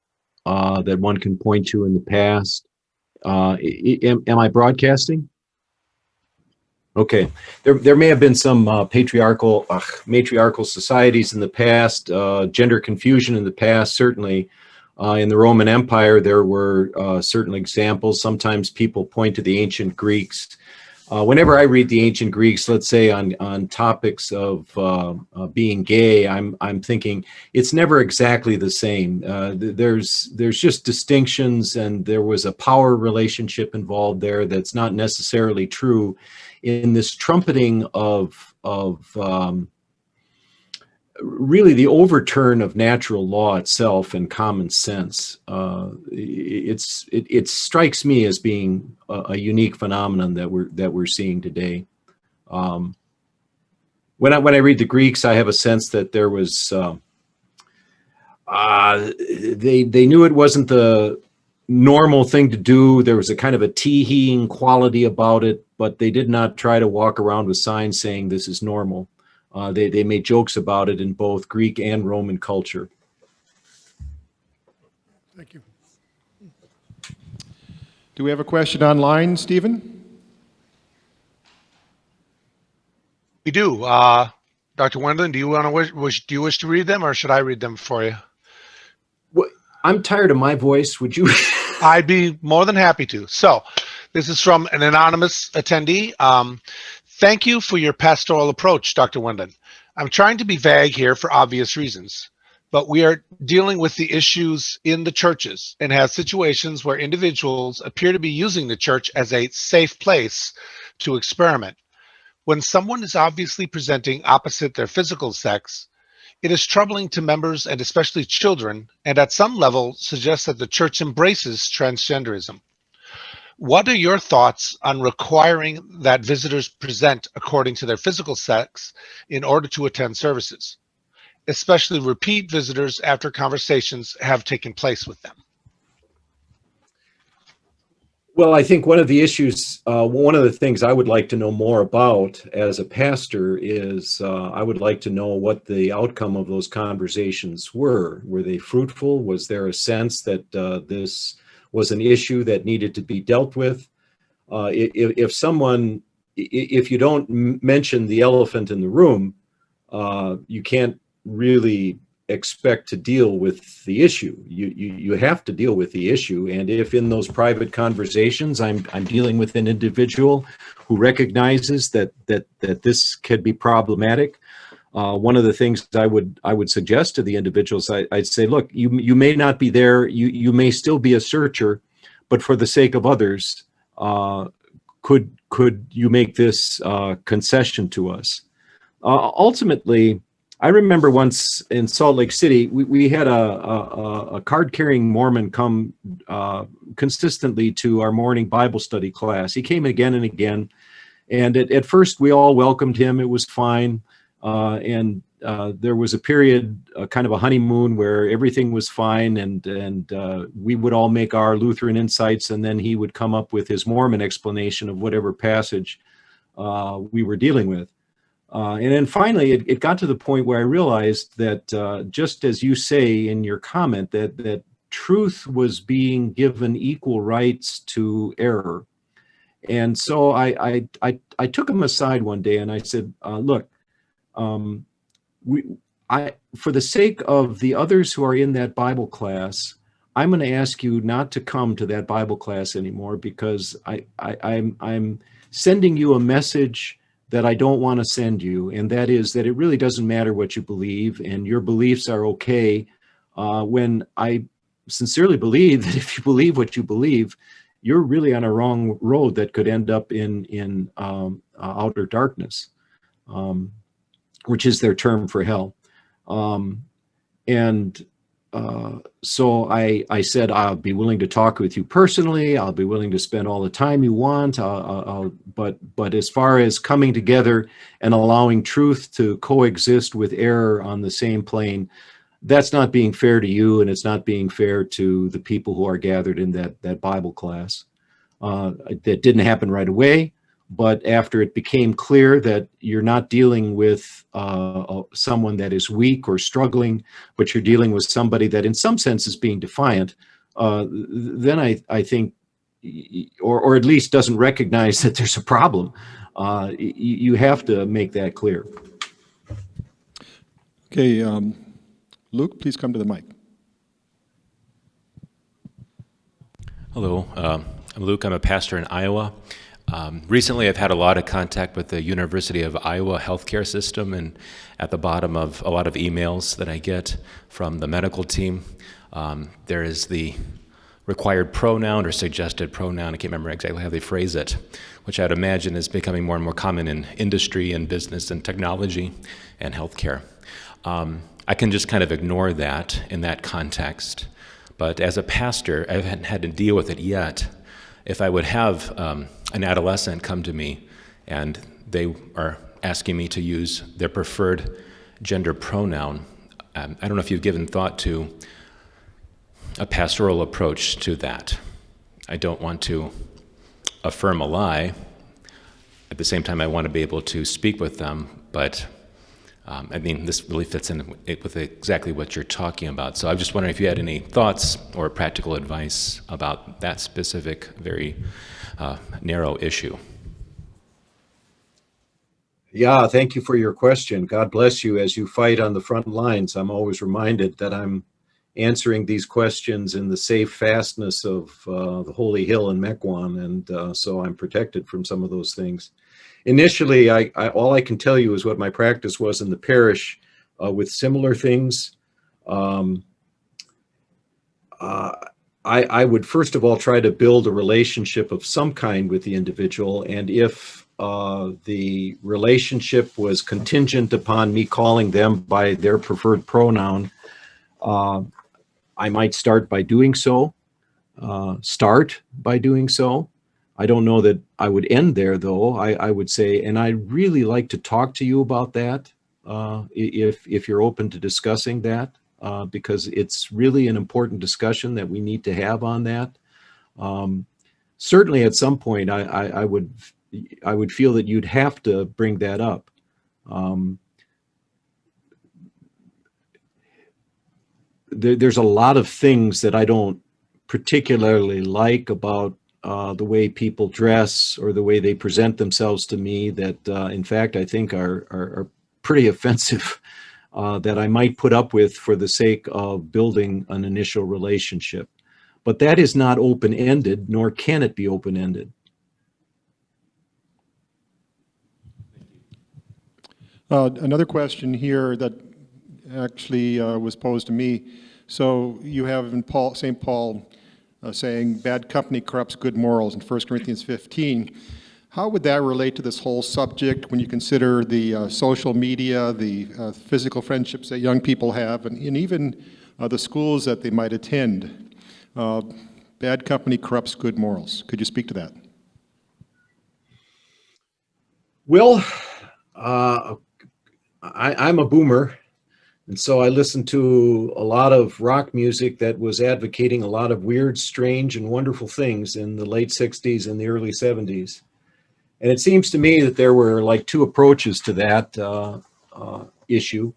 that one can point to in the past. Am I broadcasting? Okay. There may have been some matriarchal societies in the past, gender confusion in the past, certainly. In the Roman Empire, there were certain examples. Sometimes people point to the ancient Greeks. Whenever I read the ancient Greeks, let's say on topics of being gay, I'm thinking it's never exactly the same. There's just distinctions, and there was a power relationship involved there that's not necessarily true in this trumpeting of really the overturn of natural law itself and common sense. It strikes me as being a unique phenomenon that we're seeing today. When I read the Greeks, I have a sense that there was they knew it wasn't the normal thing to do. There was a kind of a tee-heeing quality about it, but they did not try to walk around with signs saying this is normal. They made jokes about it in both Greek and Roman culture. Thank you. Do we have a question online, Stephen? We do. Dr. Wendland, do you want to do you wish to read them, or should I read them for you? I'm tired of my voice. Would you? I'd be more than happy to. So, this is from an anonymous attendee. Thank you for your pastoral approach, Dr. Wendland. I'm trying to be vague here for obvious reasons, but we are dealing with the issues in the churches and have situations where individuals appear to be using the church as a safe place to experiment. When someone is obviously presenting opposite their physical sex, it is troubling to members and especially children, and at some level suggests that the church embraces transgenderism. What are your thoughts on requiring that visitors present according to their physical sex in order to attend services, especially repeat visitors after conversations have taken place with them? Well, I think one of the issues, one of the things I would like to know more about as a pastor is I would like to know what the outcome of those conversations were. Were they fruitful? Was there a sense that this was an issue that needed to be dealt with? If someone, if you don't mention the elephant in the room, you can't really expect to deal with the issue. You have to deal with the issue. And if in those private conversations I'm dealing with an individual who recognizes that this could be problematic, one of the things I would suggest to the individuals, I'd say, look, you may not be there, you may still be a searcher, but for the sake of others, could you make this concession to us? Ultimately, I remember once in Salt Lake City, we had a card-carrying Mormon come consistently to our morning Bible study class. He came again and again, and at first we all welcomed him. It was fine, and there was a period, kind of a honeymoon, where everything was fine, and we would all make our Lutheran insights, and then he would come up with his Mormon explanation of whatever passage we were dealing with. And then finally, it got to the point where I realized that just as you say in your comment, that truth was being given equal rights to error. And so I took him aside one day and I said, look, for the sake of the others who are in that Bible class, I'm going to ask you not to come to that Bible class anymore, because I'm sending you a message that I don't want to send you, and that is that it really doesn't matter what you believe, and your beliefs are okay, when I sincerely believe that if you believe what you believe, you're really on a wrong road that could end up in outer darkness, which is their term for hell. So I said, I'll be willing to talk with you personally. I'll be willing to spend all the time you want. But as far as coming together and allowing truth to coexist with error on the same plane, that's not being fair to you, and it's not being fair to the people who are gathered in that Bible class. That didn't happen right away, but after it became clear that you're not dealing with someone that is weak or struggling, but you're dealing with somebody that in some sense is being defiant, then I think, or at least doesn't recognize that there's a problem. You have to make that clear. Okay, Luke, please come to the mic. Hello, I'm Luke. I'm a pastor in Iowa. Recently, I've had a lot of contact with the University of Iowa healthcare system, and at the bottom of a lot of emails that I get from the medical team, there is the required pronoun or suggested pronoun. I can't remember exactly how they phrase it, which I'd imagine is becoming more and more common in industry and business and technology and healthcare. I can just kind of ignore that in that context, but as a pastor, I haven't had to deal with it yet. If I would have an adolescent come to me and they are asking me to use their preferred gender pronoun, I don't know if you've given thought to a pastoral approach to that. I don't want to affirm a lie. At the same time, I want to be able to speak with them, but I mean, this really fits in with exactly what you're talking about. So I'm just wondering if you had any thoughts or practical advice about that specific, very narrow issue. Yeah, thank you for your question. God bless you as you fight on the front lines. I'm always reminded that I'm answering these questions in the safe fastness of the Holy Hill in Mequon, and so I'm protected from some of those things. Initially, all I can tell you is what my practice was in the parish with similar things. I would first of all try to build a relationship of some kind with the individual, and if the relationship was contingent upon me calling them by their preferred pronoun, I might start by doing so. I don't know that I would end there, though. I would say, and I'd really like to talk to you about that, if you're open to discussing that, because it's really an important discussion that we need to have on that. certainly at some point I would feel that you'd have to bring that up. There's a lot of things that I don't particularly like about the way people dress or the way they present themselves to me that, in fact, I think are pretty offensive, that I might put up with for the sake of building an initial relationship. But that is not open-ended, nor can it be open-ended. Another question here that actually was posed to me. So you have in St. Paul saying bad company corrupts good morals in 1 Corinthians 15. How would that relate to this whole subject when you consider the social media, the physical friendships that young people have, and even the schools that they might attend? Bad company corrupts good morals. Could you speak to that? Well, I'm a boomer, and so I listened to a lot of rock music that was advocating a lot of weird, strange, and wonderful things in the late 60s and the early 70s. And it seems to me that there were like two approaches to that issue.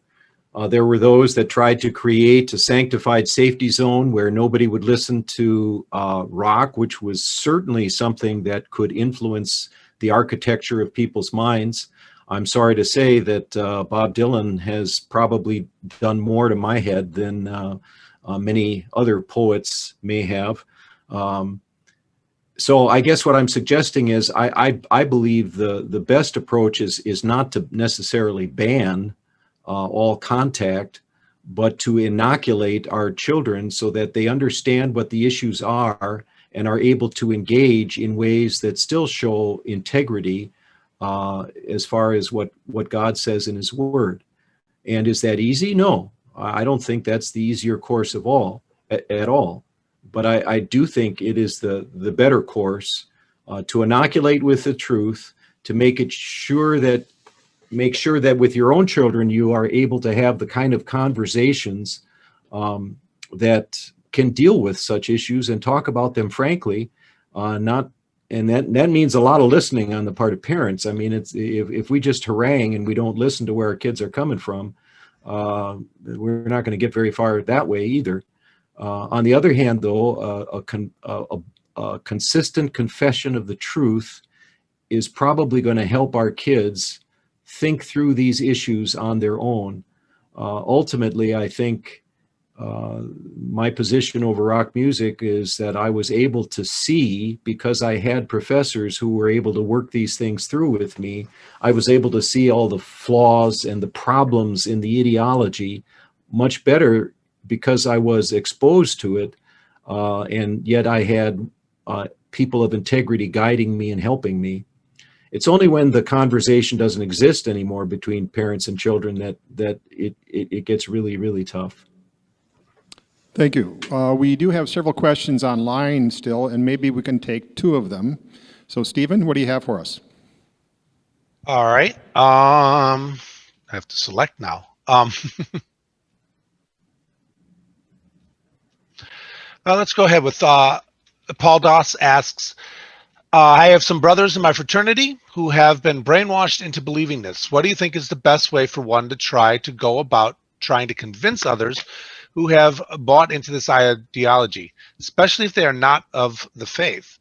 There were those that tried to create a sanctified safety zone where nobody would listen to rock, which was certainly something that could influence the architecture of people's minds. I'm sorry to say that Bob Dylan has probably done more to my head than many other poets may have. So I guess what I'm suggesting is I believe the best approach is not to necessarily ban all contact, but to inoculate our children so that they understand what the issues are and are able to engage in ways that still show integrity as far as what God says in his word. And is that easy? No, I don't think that's the easier course of all at all. But I do think it is the better course to inoculate with the truth, to make sure that with your own children you are able to have the kind of conversations that can deal with such issues and talk about them frankly, and that means a lot of listening on the part of parents. I mean, it's if we just harangue and we don't listen to where our kids are coming from, we're not going to get very far that way either. On the other hand, though, a consistent confession of the truth is probably going to help our kids think through these issues on their own. Ultimately, I think my position over rock music is that I was able to see, because I had professors who were able to work these things through with me, I was able to see all the flaws and the problems in the ideology much better because I was exposed to it, and yet I had people of integrity guiding me and helping me. It's only when the conversation doesn't exist anymore between parents and children that it gets really, really tough. Thank you. We do have several questions online still, and maybe we can take two of them. So, Stephen, what do you have for us? All right. I have to select now. Let's go ahead with Paul Doss asks, I have some brothers in my fraternity who have been brainwashed into believing this. What do you think is the best way for one to try to go about trying to convince others who have bought into this ideology, especially if they are not of the faith?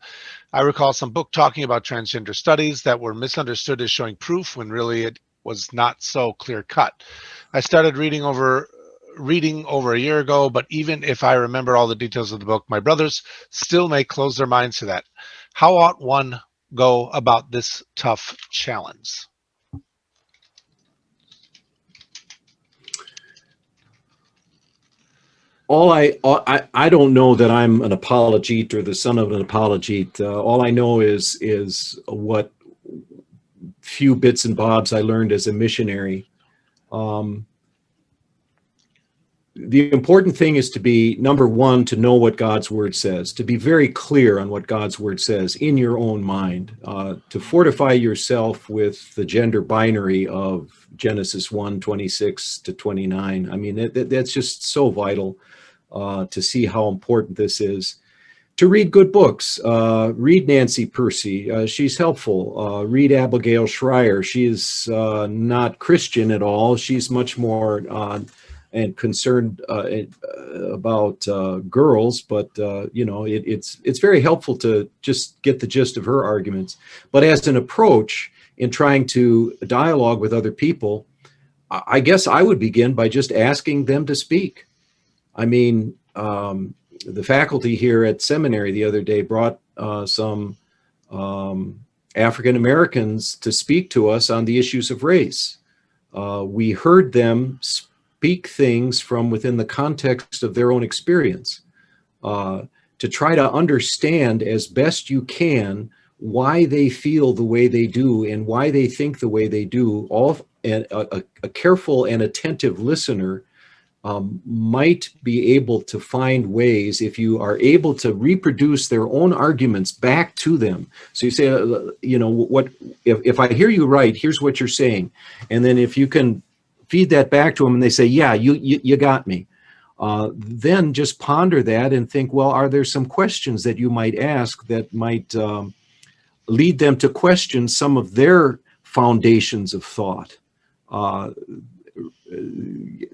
I recall some book talking about transgender studies that were misunderstood as showing proof when really it was not so clear cut. I started reading over a year ago, but even if I remember all the details of the book, my brothers still may close their minds to that. How ought one go about this tough challenge? I don't know that I'm an apologete or the son of an apologete. All I know is what few bits and bobs I learned as a missionary. The important thing is to be, number one, to know what God's word says, to be very clear on what God's word says in your own mind, to fortify yourself with the gender binary of Genesis 1:26 to 29. I mean, that's just so vital to see how important this is. to read good books. Read Nancy Percy. She's helpful. Read Abigail Schreier. She is not Christian at all. She's much more and concerned about girls, but it's very helpful to just get the gist of her arguments. But as an approach in trying to dialogue with other people, I guess I would begin by just asking them to speak. I mean, the faculty here at seminary the other day brought some African Americans to speak to us on the issues of race. We heard them speak things from within the context of their own experience, to try to understand as best you can why they feel the way they do and why they think the way they do. A careful and attentive listener might be able to find ways, if you are able to reproduce their own arguments back to them. So you say, what if I hear you right, here's what you're saying. And then if you can feed that back to them and they say, yeah, you got me. Then just ponder that and think, well, are there some questions that you might ask that might lead them to question some of their foundations of thought?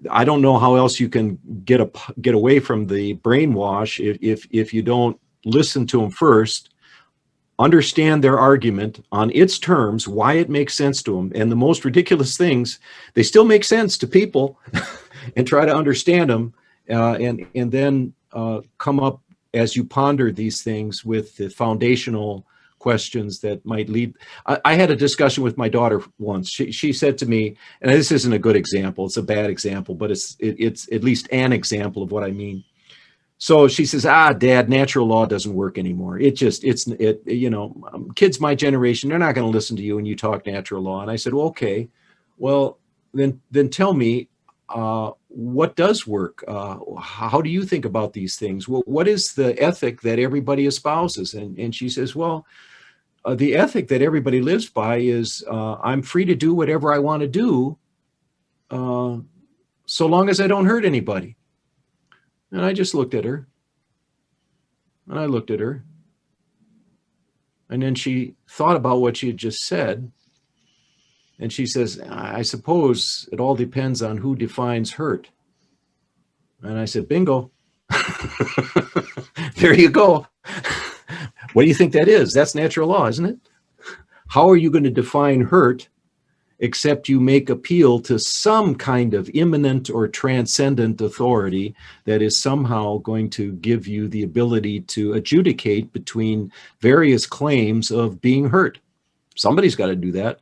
I don't know how else you can get away from the brainwash if you don't listen to them first, understand their argument on its terms, why it makes sense to them. And the most ridiculous things, they still make sense to people, and try to understand them, and then come up as you ponder these things with the foundational questions that might lead. I had a discussion with my daughter once. She said to me, and this isn't a good example, it's a bad example, but it's at least an example of what I mean. So she says, Dad, natural law doesn't work anymore. Kids my generation, they're not going to listen to you when you talk natural law. And I said, well, okay, well, then tell me, what does work? How do you think about these things? Well, what is the ethic that everybody espouses? And she says, well, the ethic that everybody lives by is I'm free to do whatever I want to do, so long as I don't hurt anybody. And I just looked at her. And I looked at her. And then she thought about what she had just said. And she says, I suppose it all depends on who defines hurt. And I said, bingo. There you go. What do you think that is? That's natural law, isn't it? How are you going to define hurt except you make appeal to some kind of immanent or transcendent authority that is somehow going to give you the ability to adjudicate between various claims of being hurt? Somebody's got to do that.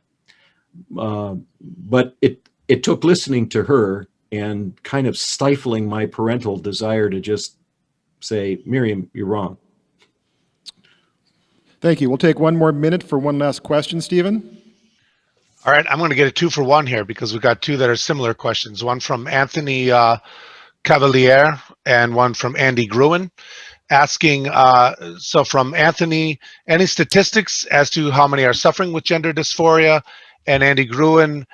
But it took listening to her and kind of stifling my parental desire to just say, Miriam, you're wrong. Thank you. We'll take one more minute for one last question, Stephen. All right, I'm going to get a 2-for-1 here because we've got two that are similar questions. One from Anthony Cavalier and one from Andy Gruen, asking, so from Anthony, any statistics as to how many are suffering with gender dysphoria? And Andy Gruen,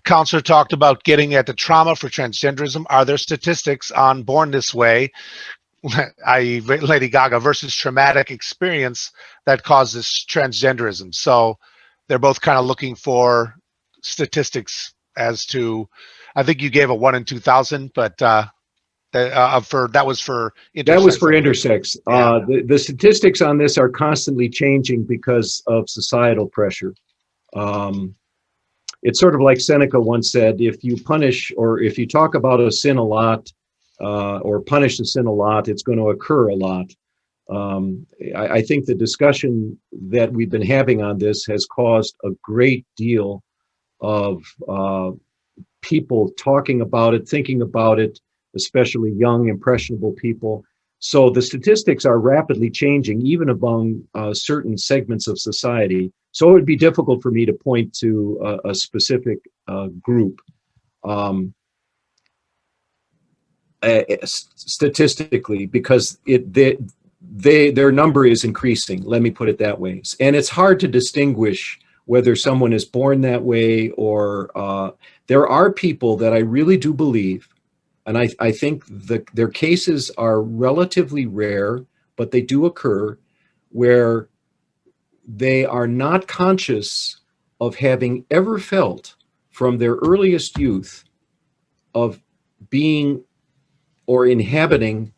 counselor talked about getting at the trauma for transgenderism. Are there statistics on Born This Way, i.e. Lady Gaga, versus traumatic experience that causes transgenderism? So they're both kind of looking for statistics as to, I think you gave a 1 in 2,000, but that was for intersex. That was for intersex. Yeah. The statistics on this are constantly changing because of societal pressure. It's sort of like Seneca once said, if you punish or if you talk about a sin a lot, or punish the sin a lot, it's going to occur a lot. I think the discussion that we've been having on this has caused a great deal of people talking about it, thinking about it, especially young, impressionable people. So the statistics are rapidly changing, even among certain segments of society. So it would be difficult for me to point to a specific group. Statistically, because their number is increasing, let me put it that way. And it's hard to distinguish whether someone is born that way or there are people that I really do believe, and I think their cases are relatively rare, but they do occur, where they are not conscious of having ever felt from their earliest youth of being or inhabiting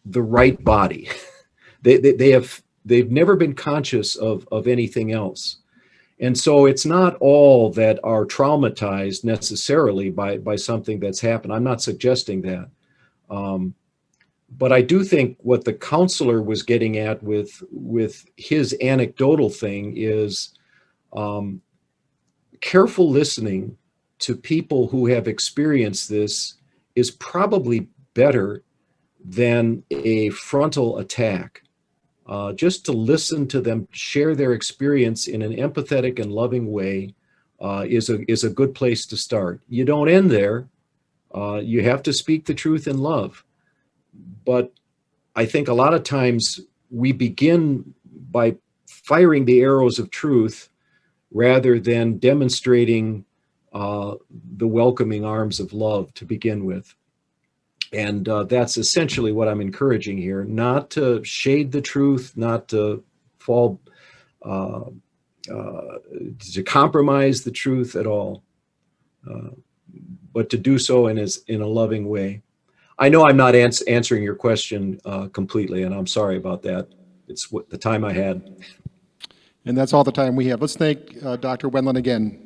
the right body. They've never been conscious of anything else. And so it's not all that are traumatized necessarily by something that's happened. I'm not suggesting that. But I do think what the counselor was getting at with his anecdotal thing is careful listening to people who have experienced this is probably better than a frontal attack. Just to listen to them share their experience in an empathetic and loving way is a good place to start. You don't end there. You have to speak the truth in love. But I think a lot of times we begin by firing the arrows of truth rather than demonstrating the welcoming arms of love to begin with. And that's essentially what I'm encouraging here, not to shade the truth, not to fall, to compromise the truth at all, but to do so in a loving way. I know I'm not answering your question completely, and I'm sorry about that. It's the time I had. And that's all the time we have. Let's thank Dr. Wendland again.